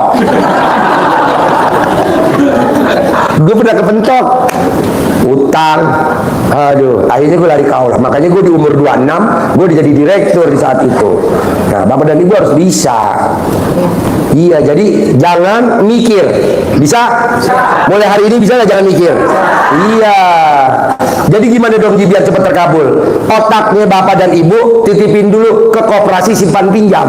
Gue pernah kepentok. Utang, Aduh, akhirnya gue lari kaula. Makanya gue di umur 26, gue jadi direktur di saat itu. Nah, bapak dan ibu harus bisa. Iya, jadi jangan mikir. Bisa? Mulai hari ini bisa nggak jangan mikir? Iya. Jadi gimana dong Ji biar cepat terkabul? Otaknya bapak dan ibu titipin dulu ke koperasi simpan pinjam.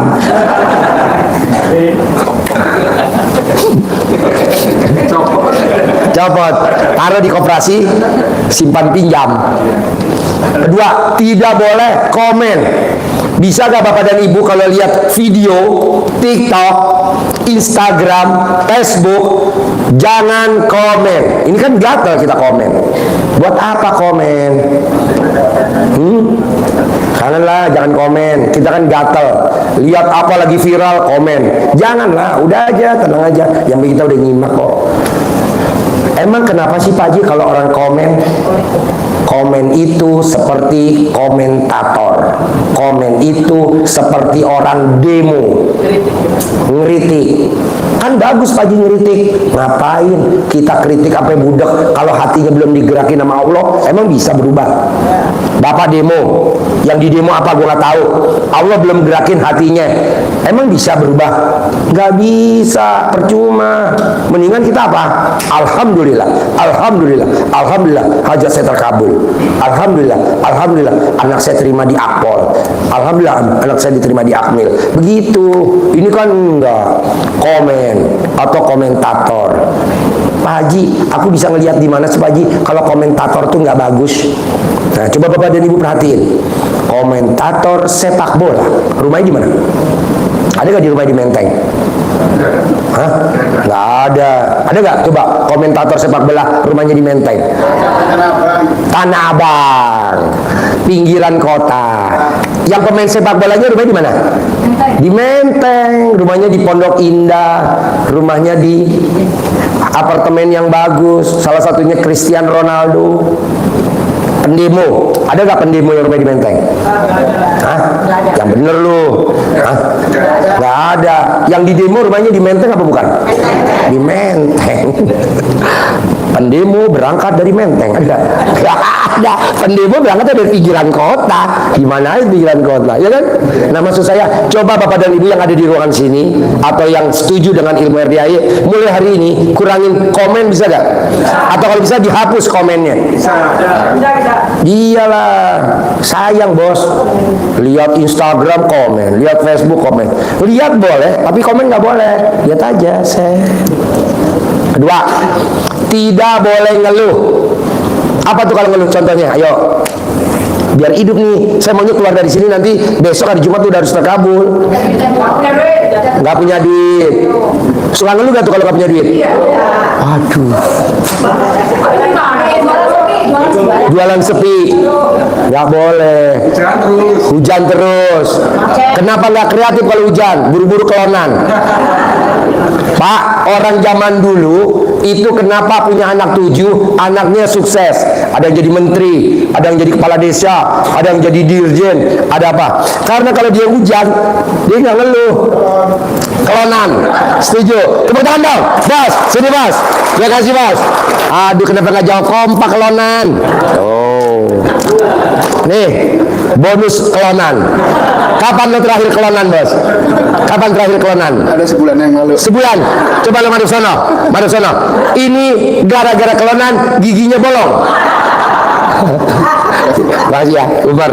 Copot, taruh di koperasi simpan pinjam. Kedua, tidak boleh komen. Bisa gak bapak dan ibu kalau lihat video TikTok, Instagram, Facebook, jangan komen. Ini kan gatel kita komen. Buat apa komen? Janganlah, jangan komen. Kita kan gatel. Lihat apa lagi viral, komen. Janganlah, udah aja, tenang aja. Yang penting kita udah nyimak kok. Emang kenapa sih Pak Haji kalau orang komen? Komen itu seperti komentator. Komen itu seperti orang demo. Ngeritik. Kan bagus Pak Haji ngeritik. Ngapain kita kritik apa yang budak kalau hatinya belum digerakin sama Allah? Emang bisa berubah? Bapak demo. Yang di demo apa gue gak tahu. Allah belum gerakin hatinya. Emang bisa berubah? Gak bisa, percuma. Mendingan kita apa? Alhamdulillah, Alhamdulillah, Alhamdulillah, hajat saya terkabul. Alhamdulillah, Alhamdulillah, anak saya terima di Akpol. Alhamdulillah, anak saya diterima di Akmil. Begitu. Ini kan enggak komen atau komentator. Pak Haji, aku bisa ngelihat di mana sih Pak Haji kalau komentator tuh nggak bagus. Nah, coba bapak dan ibu perhatiin. Komentator sepak bola, rumahnya di mana? Ada nggak di rumah di Menteng? Hah? Nggak ada. Ada nggak? Coba komentator sepak bola rumahnya di Menteng. Tanah Abang, pinggiran kota. Yang pemain sepak bolanya rumahnya di mana? Di Menteng. Rumahnya di Pondok Indah. Rumahnya di apartemen yang bagus. Salah satunya Cristiano Ronaldo. Pendemo, ada nggak pendemo yang rumah di Menteng? Hah? Yang bener lu? Hah? Nggak ada. Yang di demo rumahnya di Menteng apa bukan? Di Menteng. Pendemo berangkat dari Menteng, ada? Nggak ada. Pendemo berangkat dari pinggiran kota. Gimana aja pinggiran kota, ya kan? Nah maksud saya, coba bapak dan ibu yang ada di ruangan sini atau yang setuju dengan ilmu RDAI, mulai hari ini kurangin komen bisa nggak? Atau kalau bisa dihapus komennya? Iyalah, sayang bos. Lihat Instagram komen, lihat Facebook komen. Lihat boleh, tapi komen nggak boleh. Lihat aja, Kedua, tidak boleh ngeluh. Apa tuh kalau ngeluh? Contohnya, ayo. Biar hidup nih, saya maunya keluar dari sini nanti besok hari Jumat udah harus terkabul. Nggak punya duit. Suka ngeluh gak tuh kalau nggak punya duit? Aduh. Jualan sepi, nggak boleh. Hujan terus. Kenapa nggak kreatif kalau hujan? Buru-buru kelonan. Pak, orang zaman dulu itu kenapa punya anak 7, anaknya sukses? Ada yang jadi menteri, ada yang jadi kepala desa, ada yang jadi dirjen, ada apa? Karena kalau dia hujan, dia nggak ngeluh. Kelonan. Setuju? Tepuk tangan dong. Bos, sini bos. Terima kasih bos. Aduh, kenapa nggak jawab kompak kelonan? Oh. Nih, bonus kelonan. Kapan lo terakhir kelonan, bos? Kapan terakhir kelonan? Ada sebulan yang lalu. Sebulan. Coba lo madep sono. Madep sono. Ini gara-gara kelonan giginya bolong. Makasih ya, Umar.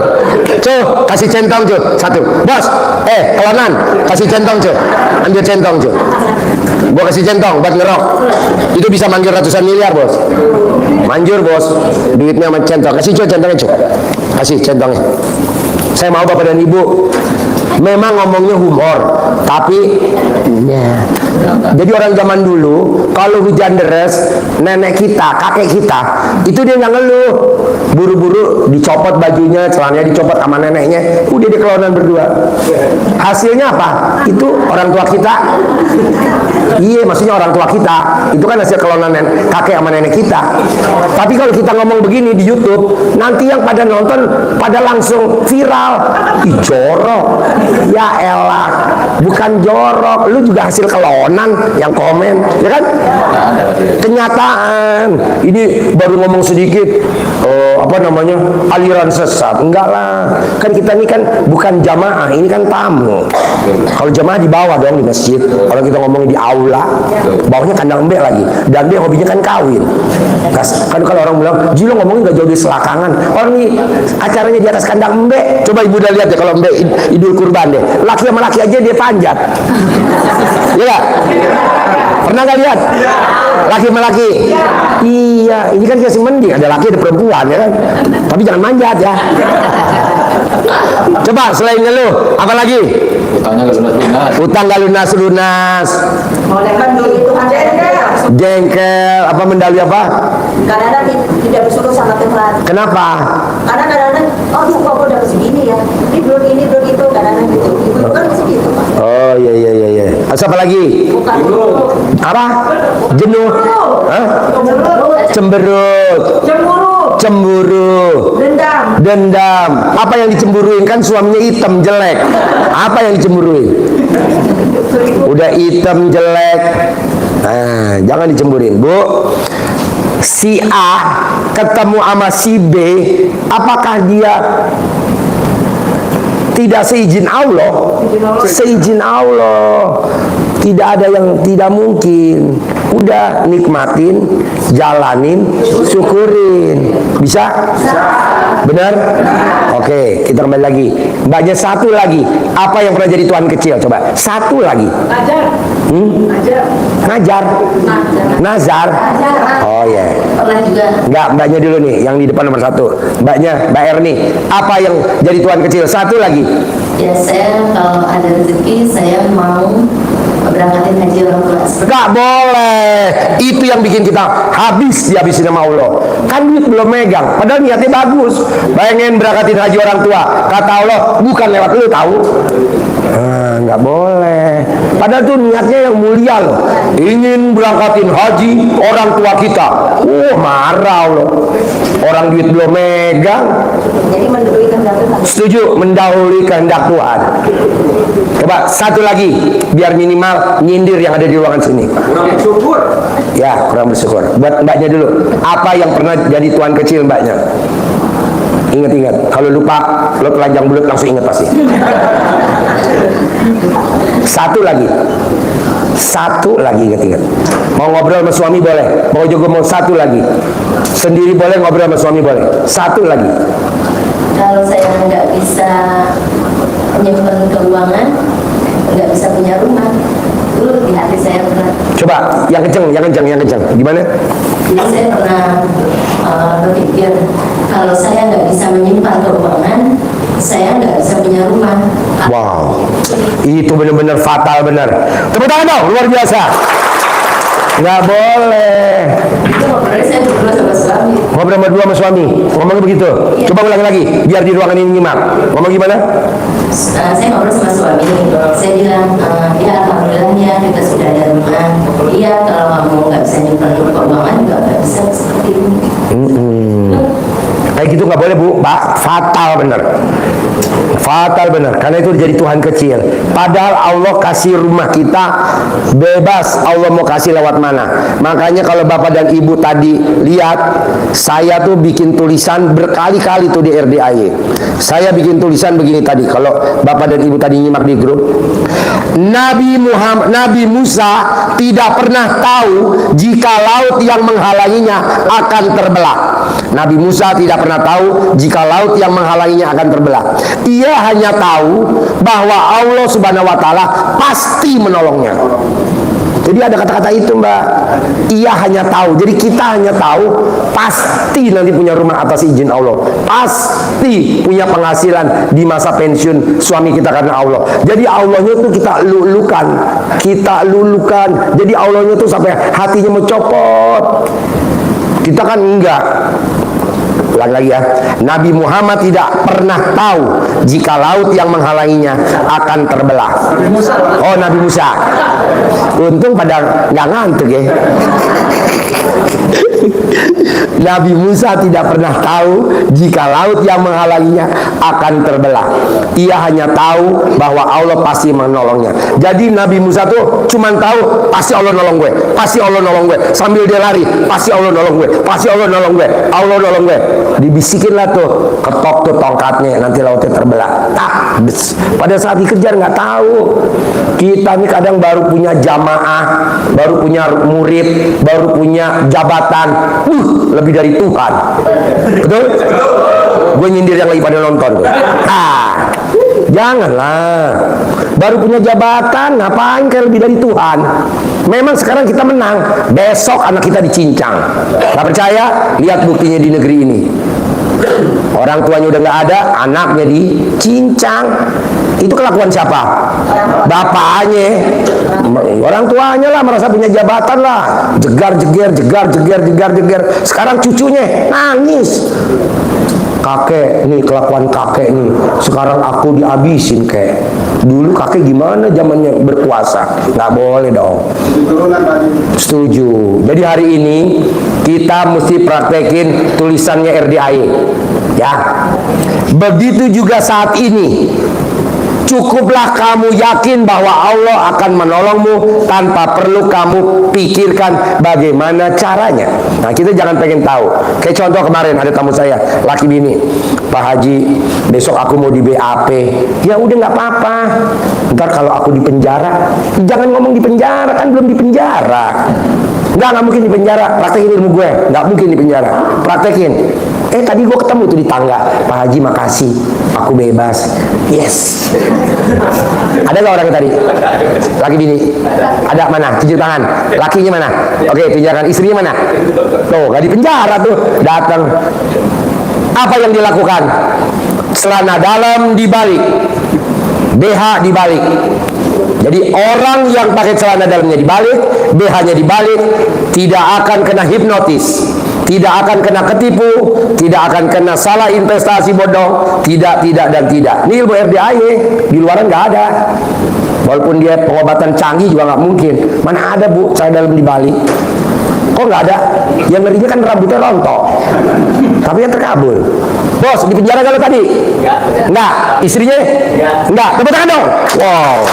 Cuh, kasih centong cuh. Satu. Bos, kelonan, kasih centong cuh. Ambil centong cuh. Gua kasih centong buat ngerok. Itu bisa manggil ratusan miliar, bos. Manjur, bos. Duitnya sama centong. Kasih cuh centongnya cuh. Kasih centongnya. Saya mau bapak dan ibu memang ngomongnya humor, tapi ya. Jadi orang zaman dulu kalau hujan deras, nenek kita, kakek kita, itu dia nggak ngeluh. Buru-buru dicopot bajunya, celananya dicopot sama neneknya, udah di kelonan berdua. Hasilnya apa? Itu orang tua kita. Iya, maksudnya orang tua kita. Itu kan hasil kelonan kakek sama nenek kita. Tapi kalau kita ngomong begini di YouTube, nanti yang pada nonton pada langsung viral. Ih, jorok. Ya elah. bukan jorok. Lu juga hasil kelonan yang komen, ya kan? Kenyataan. Ini baru ngomong sedikit, aliran sesat. Enggak lah. Kan kita ini kan bukan jamaah, ini kan tamu. Kalau jamaah di bawah dong di masjid. Kalau kita ngomongin di aula, bawahnya kandang mbek lagi. Dan dia hobinya kan kawin. Kan kalau orang bilang, Jilo ngomongin gak jauh di selakangan. Orang ini acaranya di atas kandang mbek. Coba ibu udah lihat ya kalau mbek idul kurban deh. Laki sama laki aja dia panjat. Iya gak? Pernah gak lihat? Laki sama laki? Iya, ini kan kasih mending. Ada laki ada perempuan ya kan? Tapi jangan manjat ya. Coba selain ngeluh, apa lagi? Utangnya gak lunas. Utang gak lunas. Mau menduli itu Jengkel, apa mendalui apa? kadang-kadang tidak bersyukur sama Tuhan. Kenapa? Karena kadang-kadang, oh kok udah segini ya, ini belum itu, kadang-kadang gitu. Ibu kan masih gitu Pak. Oh iya. Apa lagi? Bukan itu. Apa? Jenuh? Hah? Cemberut. Cemburu. Dendam. Apa yang dicemburuin? Kan suaminya hitam jelek. Apa yang dicemburuin? Udah hitam jelek. Nah, jangan dicemburuin, Bu. Si A ketemu sama si B, apakah dia tidak seizin Allah? Seizin Allah. Tidak ada yang tidak mungkin. Udah nikmatin, jalanin, syukurin. Bisa? Benar? Oke, kita kembali lagi. Mbaknya satu lagi. Apa yang pernah jadi tuan kecil? Coba. Satu lagi. Ngajar. Nazar. Oh ya. Pernah juga. Enggak, mbaknya dulu nih, yang di depan nomor 1. Mbaknya, Mbak Erni. Apa yang jadi tuan kecil? Satu lagi. Ya saya kalau ada rezeki saya mau berangkatin haji orang tua. Enggak boleh. Itu yang bikin kita dihabisin sama Allah. Kan duit belum megang, padahal niatnya bagus. Pengen berangkatin haji orang tua. Kata Allah, bukan lewat lu tahu. Nggak boleh. Padahal tuh niatnya yang mulia loh. Ingin berangkatin haji orang tua kita. Marah Allah. Orang duit belum megang. Jadi mendului kehendak Tuhan. Setuju, mendahului kehendak Tuhan. Coba satu lagi, biar minimal nyindir yang ada di ruangan sini. Kurang bersyukur. Ya, kurang bersyukur. Buat mbaknya dulu. Apa yang pernah jadi tuan kecil mbaknya? Ingat-ingat. Kalau lupa, lo telanjang bulat langsung ingat pasti. Satu lagi ingat-ingat. Mau ngobrol sama suami boleh. Mau juga mau satu lagi. Sendiri boleh, ngobrol sama suami boleh. Satu lagi. Kalau saya nggak bisa menyimpan keuangan, nggak bisa punya rumah, dulu di hati saya pernah. Coba yang kenceng. Gimana? Jadi saya pernah berpikir kalau saya nggak bisa menyimpan keuangan, saya nggak bisa punya rumah. Wow, itu benar-benar fatal benar. Tepuk tangan dong, luar biasa. Nggak boleh. Itu ngobrolnya saya berdua sama suami. Ngobrol berdua sama suami, ngomongnya begitu. Iya. Coba ulang lagi, biar di ruangan ini nyimak. Ngomong gimana? Saya ngobrol sama suami. Saya bilang, ya alhamdulillah ya kita sudah ada rumah. Iya kalau kamu nggak bisa nyimpan keuangan juga nggak bisa seperti ini. Kayak gitu nggak boleh Bu, Pak. Fatal bener. Karena itu jadi Tuhan kecil. Padahal Allah kasih rumah kita bebas. Allah mau kasih lewat mana. Makanya kalau Bapak dan Ibu tadi lihat, saya tuh bikin tulisan berkali-kali tuh di RDAY. Saya bikin tulisan begini tadi. Kalau Bapak dan Ibu tadi nyimak di grup, Nabi Musa tidak pernah tahu jika laut yang menghalanginya akan terbelah. Nabi Musa tidak pernah tahu jika laut yang menghalanginya akan terbelah. Ia hanya tahu bahwa Allah Subhanahu wa Ta'ala pasti menolongnya. Jadi ada kata-kata itu Mbak. Ia hanya tahu. Jadi kita hanya tahu pasti nanti punya rumah atas izin Allah. Pasti punya penghasilan di masa pensiun suami kita karena Allah. Jadi Allahnya tuh kita lulukan. Jadi Allahnya tuh sampai hatinya mau copot. Kita kan enggak. Ulang lagi ya. Nabi Muhammad tidak pernah tahu jika laut yang menghalanginya akan terbelah. Oh, Nabi Musa. Untung pada nggak ngantuk ya. Nabi Musa tidak pernah tahu jika laut yang menghalanginya akan terbelah. Ia hanya tahu bahwa Allah pasti menolongnya. Jadi Nabi Musa tuh cuman tahu pasti Allah nolong gue, pasti Allah nolong gue. Sambil dia lari, pasti Allah nolong gue, pasti Allah nolong gue, Allah nolong gue. Dibisikin lah tuh, ketok tuh tongkatnya, nanti lautnya terbelah. Pada saat dikejar nggak tahu. Kita nih kadang baru punya jamaah, baru punya murid, baru punya jabatan, lebih dari Tuhan. Betul? Gue nyindir yang lagi pada nonton. Janganlah. Baru punya jabatan, ngapain kayak lebih dari Tuhan? Memang sekarang kita menang, besok anak kita dicincang. Gak percaya? Lihat buktinya di negeri ini. Orang tuanya udah nggak ada, anaknya dicincang. Itu kelakuan siapa? Bapaknya. Orang tuanya lah merasa punya jabatan lah. Jegar. Sekarang cucunya nangis. Kakek nih, kelakuan kakek nih. Sekarang aku dihabisin kayak. Dulu kakek gimana zamannya berkuasa? Nggak boleh dong. Setuju. Jadi hari ini kita mesti praktekin tulisannya RDAE. Ya. Begitu juga saat ini. Cukuplah kamu yakin bahwa Allah akan menolongmu tanpa perlu kamu pikirkan bagaimana caranya. Nah, kita jangan pengen tahu. Kayak contoh kemarin ada tamu saya, laki bini, Pak Haji, besok aku mau di BAP. Ya udah nggak apa-apa. Ntar kalau aku di penjara, jangan ngomong di penjara, kan belum di penjara. Nggak mungkin di penjara. Praktekin ilmu gue, nggak mungkin di penjara. Praktekin. Tadi gue ketemu tuh di tangga, Pak Haji makasih, aku bebas. Yes. Ada nggak orang tadi? Laki bini? Ada mana? Tunjuk tangan. Lakinya mana? Oke, tunjuk tangan. Istrinya mana? Tuh, nggak di penjara tuh. Datang. Apa yang dilakukan? Celana dalam dibalik, BH dibalik. Jadi orang yang pakai celana dalamnya dibalik, BH-nya dibalik, tidak akan kena hipnotis, tidak akan kena ketipu, tidak akan kena salah investasi bodong, tidak. Ini ilmu RDAE, di luaran nggak ada. Walaupun dia pengobatan canggih juga nggak mungkin. Mana ada bu, celana dalam dibalik? Kok nggak ada? Yang ngerinya kan rambutnya rontok, tapi yang terkabul. Bos, di penjara kalau tadi? Enggak. Istrinya? Enggak. Tepuk tangan dong. Wow.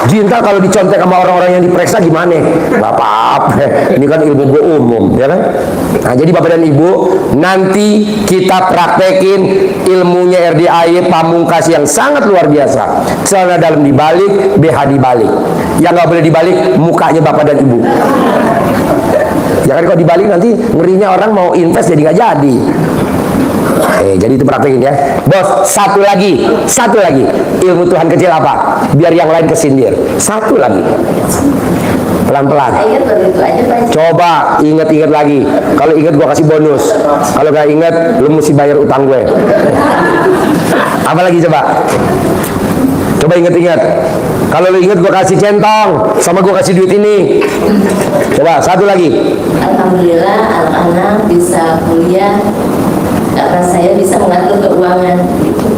Cinta kalau dicontek sama orang-orang yang diperiksa gimana? Gak apa-apa. Ini kan ilmu gue umum, ya kan? Nah, jadi Bapak dan Ibu, nanti kita praktekin ilmunya RDAE Pamungkas yang sangat luar biasa. Celana dalam dibalik, BH dibalik. Yang nggak boleh dibalik, mukanya Bapak dan Ibu. Ya kan kalau dibalik nanti ngerinya orang mau invest jadi nggak jadi. Jadi itu praktekin ya. Bos, satu lagi. Ilmu Tuhan kecil apa? Biar yang lain kesindir. Satu lagi. Pelan-pelan. Coba inget-inget lagi. Kalau inget gua kasih bonus. Kalau gak inget, lu mesti bayar utang gue. Apa lagi coba? Coba inget-inget. Kalau lu inget gua kasih centong, sama gua kasih duit ini. Coba satu lagi. Alhamdulillah anak-anak bisa kuliah karena saya bisa mengatur keuangan.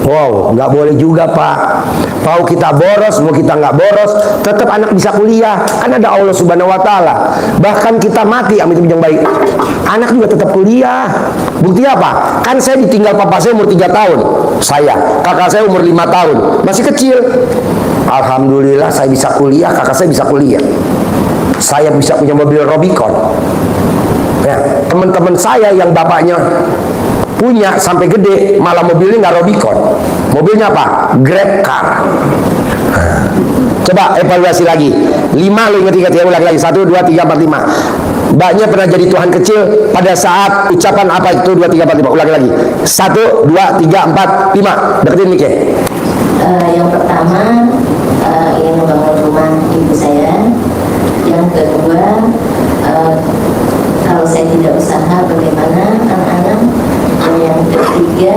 Wow, nggak boleh juga Pak. Mau kita boros, mau kita nggak boros, tetap anak bisa kuliah. Kan ada Allah Subhanahu Wa Taala. Bahkan kita mati, amit yang baik, anak juga tetap kuliah. Bukti apa? Kan saya ditinggal papa saya umur 3 tahun. Kakak saya umur 5 tahun, masih kecil. Alhamdulillah saya bisa kuliah, kakak saya bisa kuliah. Saya bisa punya mobil Robicon. Ya, teman-teman saya yang bapaknya punya sampai gede, malah mobilnya nggak Robicon. Mobilnya apa? Grab car. Coba evaluasi lagi. 5 lo ingat-ingat ya, ulang lagi. 1, 2, 3, 4, 5. Mbaknya pernah jadi Tuhan kecil pada saat ucapan apa itu? 2, 3, 4, 5. Ulang lagi. 1, 2, 3, 4, 5. Deketin mic ya. Yang pertama ingin membangun rumah ibu saya. Yang kedua, kalau saya tidak usaha bagaimana anak-anak. Yang ketiga,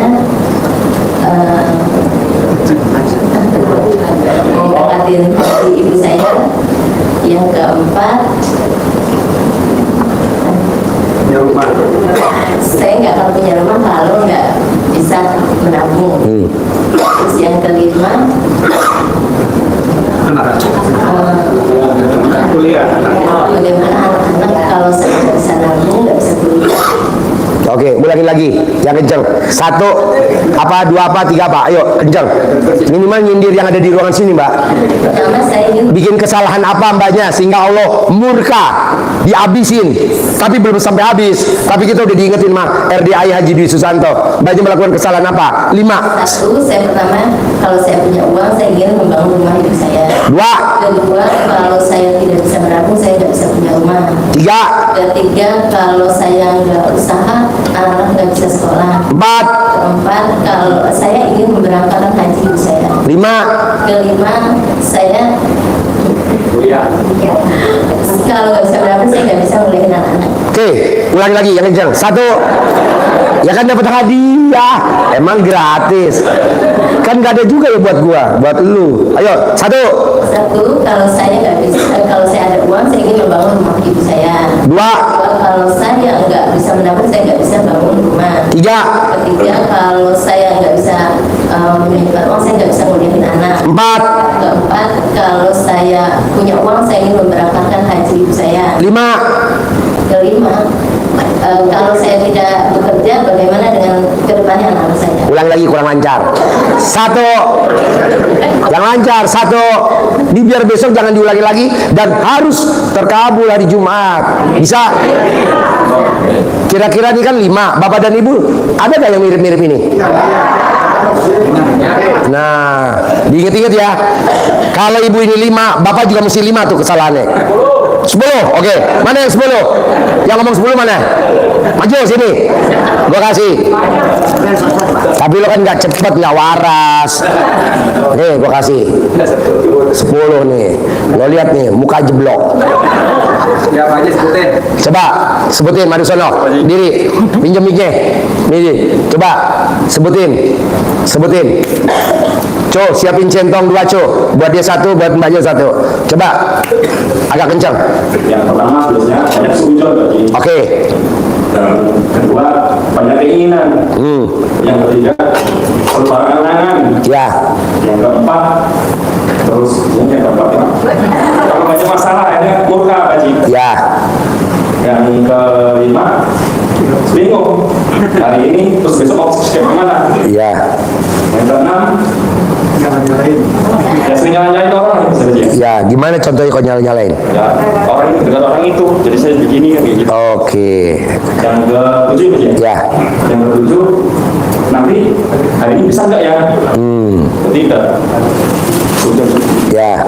mengangkatin ibu saya. Yang keempat, saya nggak akan punya rumah kalau nggak bisa menabung. Terus yang kelima, kuliah. bagaimana anak-anak kalau lagi, yang kenceng. 1, apa, 2 apa, 3 apa? Ayo, kenceng. Minimal nyindir yang ada di ruangan sini, Mbak. Pertama saya ingin Bikin kesalahan apa mbaknya sehingga Allah murka, dihabisin. Tapi belum sampai habis. Tapi kita udah diingetin mah RDI Haji Dwi Susanto. Mbaknya melakukan kesalahan apa? 5. 1, saya pertama kalau saya punya uang saya ingin membangun rumah hidup saya. 2. Kedua, kalau saya tidak bisa menabung saya tidak bisa punya rumah. 3. Ketiga, kalau saya nggak usaha anak-anak nggak bisa sekolah. 4. Keempat, kalau saya ingin memberangkatkan haji ibu saya. 5. Kelima, saya kalau nggak bisa menabung saya nggak bisa nguliahin anak-anak. Oke, ulangi lagi yang kenceng. 1. Ya kan dapat hadiah. Emang gratis. Kan gak ada juga ya buat gua, buat lu. Ayo, 1. 1, kalau saya nggak bisa, kalau saya ada uang saya ingin membangun rumah ibu saya. 2. 2, kalau saya nggak bisa menabung saya nggak bisa bangun rumah. 3. Ketiga, kalau saya nggak bisa menyimpan uang saya nggak bisa nguliahin anak. 4. Keempat, kalau saya punya uang saya ingin memberangkatkan haji ibu saya. 5. Kelima, kalau saya tidak bekerja bagaimana dengan kedepannya anak-anak saya. Ulang lagi, kurang lancar. 1. Yang lancar. 1. Ini biar besok jangan diulangi lagi dan harus terkabul hari Jumat. Bisa? Kira-kira ini kan 5. Bapak dan Ibu ada gak yang mirip-mirip ini? Nah, diinget-inget ya. Kalau ibu ini 5, bapak juga mesti 5 tuh kesalahannya. 10, oke. Mana yang 10? Yang ngomong 10 mana? Maju sini. Gua kasih. Tapi lo kan nggak cepet, nggak waras. Nih, gua kasih 10 nih. Lo lihat nih, muka jeblok. Ya Pak Haji sebutin. Coba sebutin, mari sono. Diri, pinjam mic-nya. Nih, coba sebutin. Sebutin. Co, siapin centong 2, Co. Buat dia 1, buat mbaknya 1. Coba. Agak kencang. Yang pertama biasanya banyak sujud tadi. Oke. Dan kedua banyak keinginan. Yang ketiga serba angan-angan. Ya. Yang keempat terus yang keempat ya. Kalau banyak masalah akhirnya murka Haji. Ya. Yang kelima bingung hari ini terus besok mau skema mana. Ya. Yang keenam ya sering nyalain orang bisa aja. Ya, gimana contohnya kok nyalain? Ya orang itu dengan orang itu jadi saya begini kayak gitu. Oke. Yang ke-7 ya? Ya. Yang ke-7 nanti hari ini bisa nggak ya? Tidak. Sudah. Ya.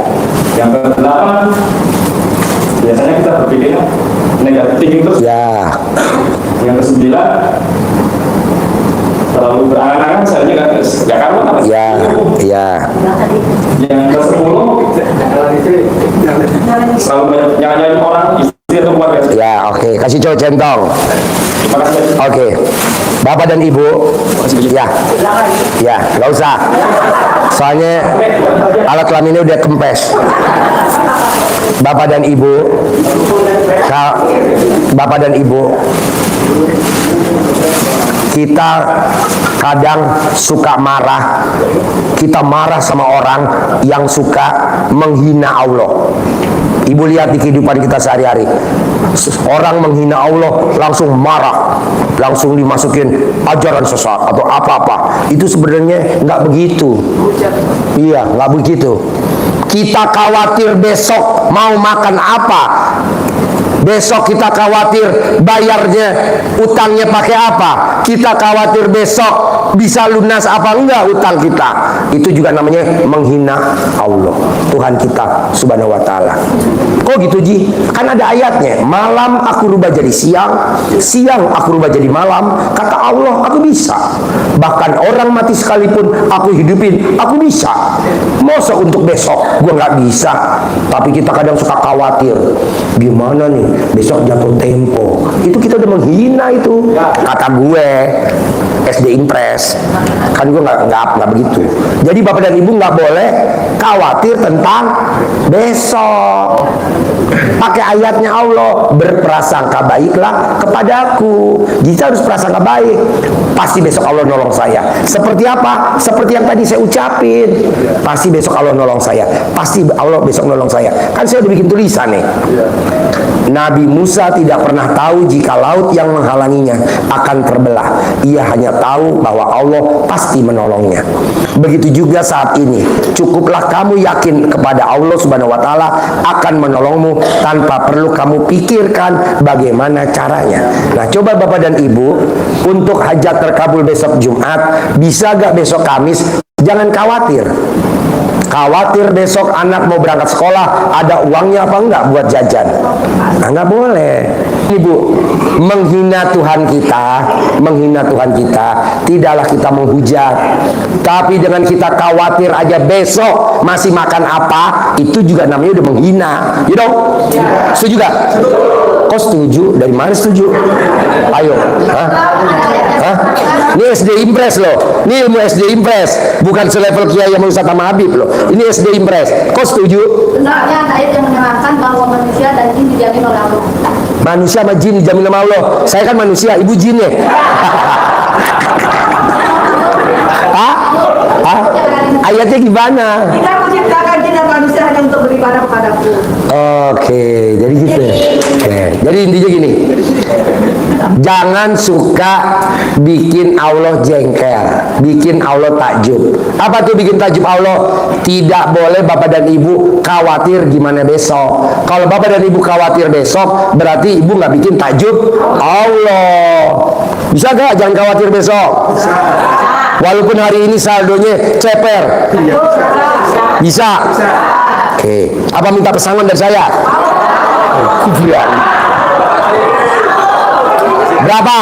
Yang ke-8 biasanya kita berpikirnya negatif thinking terus. Ya. Yang ke-9 terlalu berangan-angan seharusnya nggak karuan apa sih? Ya. Ya. Yang ke-10 selalu banyak nyalain orang istri atau keluarga. Ya, oke. Kasih cowok centong. Terima kasih. Oke. Bapak dan Ibu. Ya. Ya, nggak usah. Soalnya alat kelaminnya udah kempes. Bapak dan Ibu. Bapak dan Ibu. Kita kadang suka marah. Kita marah sama orang yang suka menghina Allah. Ibu lihat di kehidupan kita sehari-hari. Orang menghina Allah langsung marah, langsung dimasukin ajaran sesat atau apa-apa. Itu sebenarnya nggak begitu. Iya, nggak begitu. Kita khawatir besok mau makan apa. Besok kita khawatir bayarnya, utangnya pakai apa. Kita khawatir besok bisa lunas apa enggak utang kita. Itu juga namanya menghina Allah, Tuhan kita subhanahu wa ta'ala. Kok gitu Ji? Kan ada ayatnya, malam aku rubah jadi siang, siang aku rubah jadi malam. Kata Allah, aku bisa. Bahkan orang mati sekalipun aku hidupin, aku bisa. Masa untuk besok gua nggak bisa. Tapi kita kadang suka khawatir, gimana nih besok jatuh tempo. Itu kita udah menghina itu. Kata gue SD Impres, kan gue nggak begitu. Jadi bapak dan ibu nggak boleh khawatir tentang besok. Pakai ayatnya Allah, berprasangka baiklah kepadaku. Kita harus prasangka baik. Pasti besok Allah nolong saya. Seperti apa? Seperti yang tadi saya ucapin. Pasti besok Allah nolong saya. Pasti Allah besok nolong saya. Kan saya udah bikin tulisan nih. Nabi Musa tidak pernah tahu jika laut yang menghalanginya akan terbelah. Ia hanya tahu bahwa Allah pasti menolongnya. Begitu juga saat ini. Cukuplah kamu yakin kepada Allah Subhanahu wa taala akan menolongmu tanpa perlu kamu pikirkan bagaimana caranya. Nah, coba Bapak dan Ibu, untuk hajat terkabul besok Jumat, bisa gak besok Kamis? Jangan khawatir. Khawatir besok anak mau berangkat sekolah, ada uangnya apa enggak buat jajan? Nah, enggak boleh. Ibu, menghina Tuhan kita, tidaklah kita menghujat. Tapi dengan kita khawatir aja besok masih makan apa, itu juga namanya udah menghina. You know? Setuju gak? Kok setuju? Dari mana setuju? Ayo. Hah? Hah? Ini SD Impres loh. Ini ilmu SD Impres, bukan selevel Kiai yang Ustaz sama Habib loh. Ini SD Impres. Kok setuju? Benarnya ada ayat yang menerangkan bahwa manusia dan jin dijamin oleh Allah. Manusia sama jin dijamin sama Allah. Saya kan manusia, ibu jin ya. Hah? Hah? Ayatnya gimana? Kita menciptakan jin dan manusia hanya untuk beribadah kepadaku. Oke, jadi gitu ya. Oke, jadi intinya gini. Jangan suka bikin Allah jengkel, bikin Allah takjub. Apa tuh bikin takjub Allah? Tidak boleh Bapak dan Ibu khawatir gimana besok. Kalau Bapak dan Ibu khawatir besok, berarti Ibu nggak bikin takjub Allah. Bisa gak? Jangan khawatir besok. Walaupun hari ini saldonya ceper. Bisa. Oke. Apa minta pesangon dari saya? Berapa?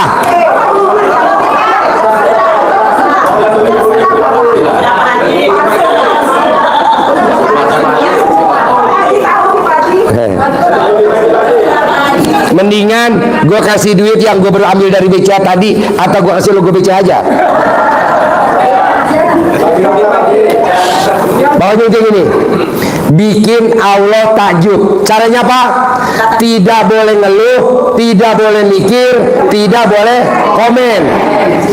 Mendingan gue kasih duit yang gue berambil dari BCA tadi, atau gue kasih logo BCA aja. Bawahnya kayak gini, bikin Allah takjub. Caranya apa? Tidak boleh ngeluh, tidak boleh mikir, tidak boleh komen.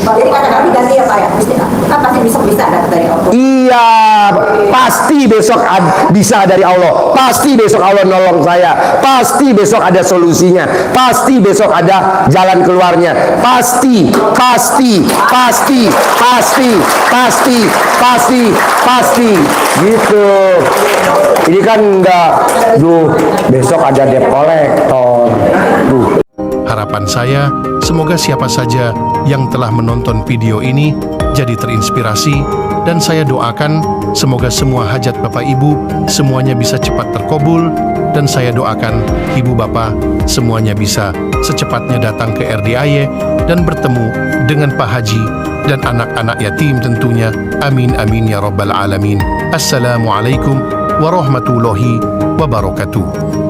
Jadi kata Nabi ganti ya Pak ya? Kan pasti besok bisa dapat dari Allah. Iya, pasti besok bisa dari Allah. Pasti besok Allah nolong saya. Pasti besok ada solusinya. Pasti besok ada jalan keluarnya. Pasti, pasti, pasti, pasti, pasti, pasti, pasti. Gitu. Ini kan enggak, besok ada debt collector. Harapan saya, semoga siapa saja yang telah menonton video ini jadi terinspirasi, dan saya doakan semoga semua hajat Bapak Ibu semuanya bisa cepat terkabul, dan saya doakan Ibu Bapak semuanya bisa secepatnya datang ke RDIY dan bertemu dengan Pak Haji dan anak-anak yatim tentunya. Amin amin ya rabbal alamin. Assalamualaikum warahmatullahi wabarakatuh.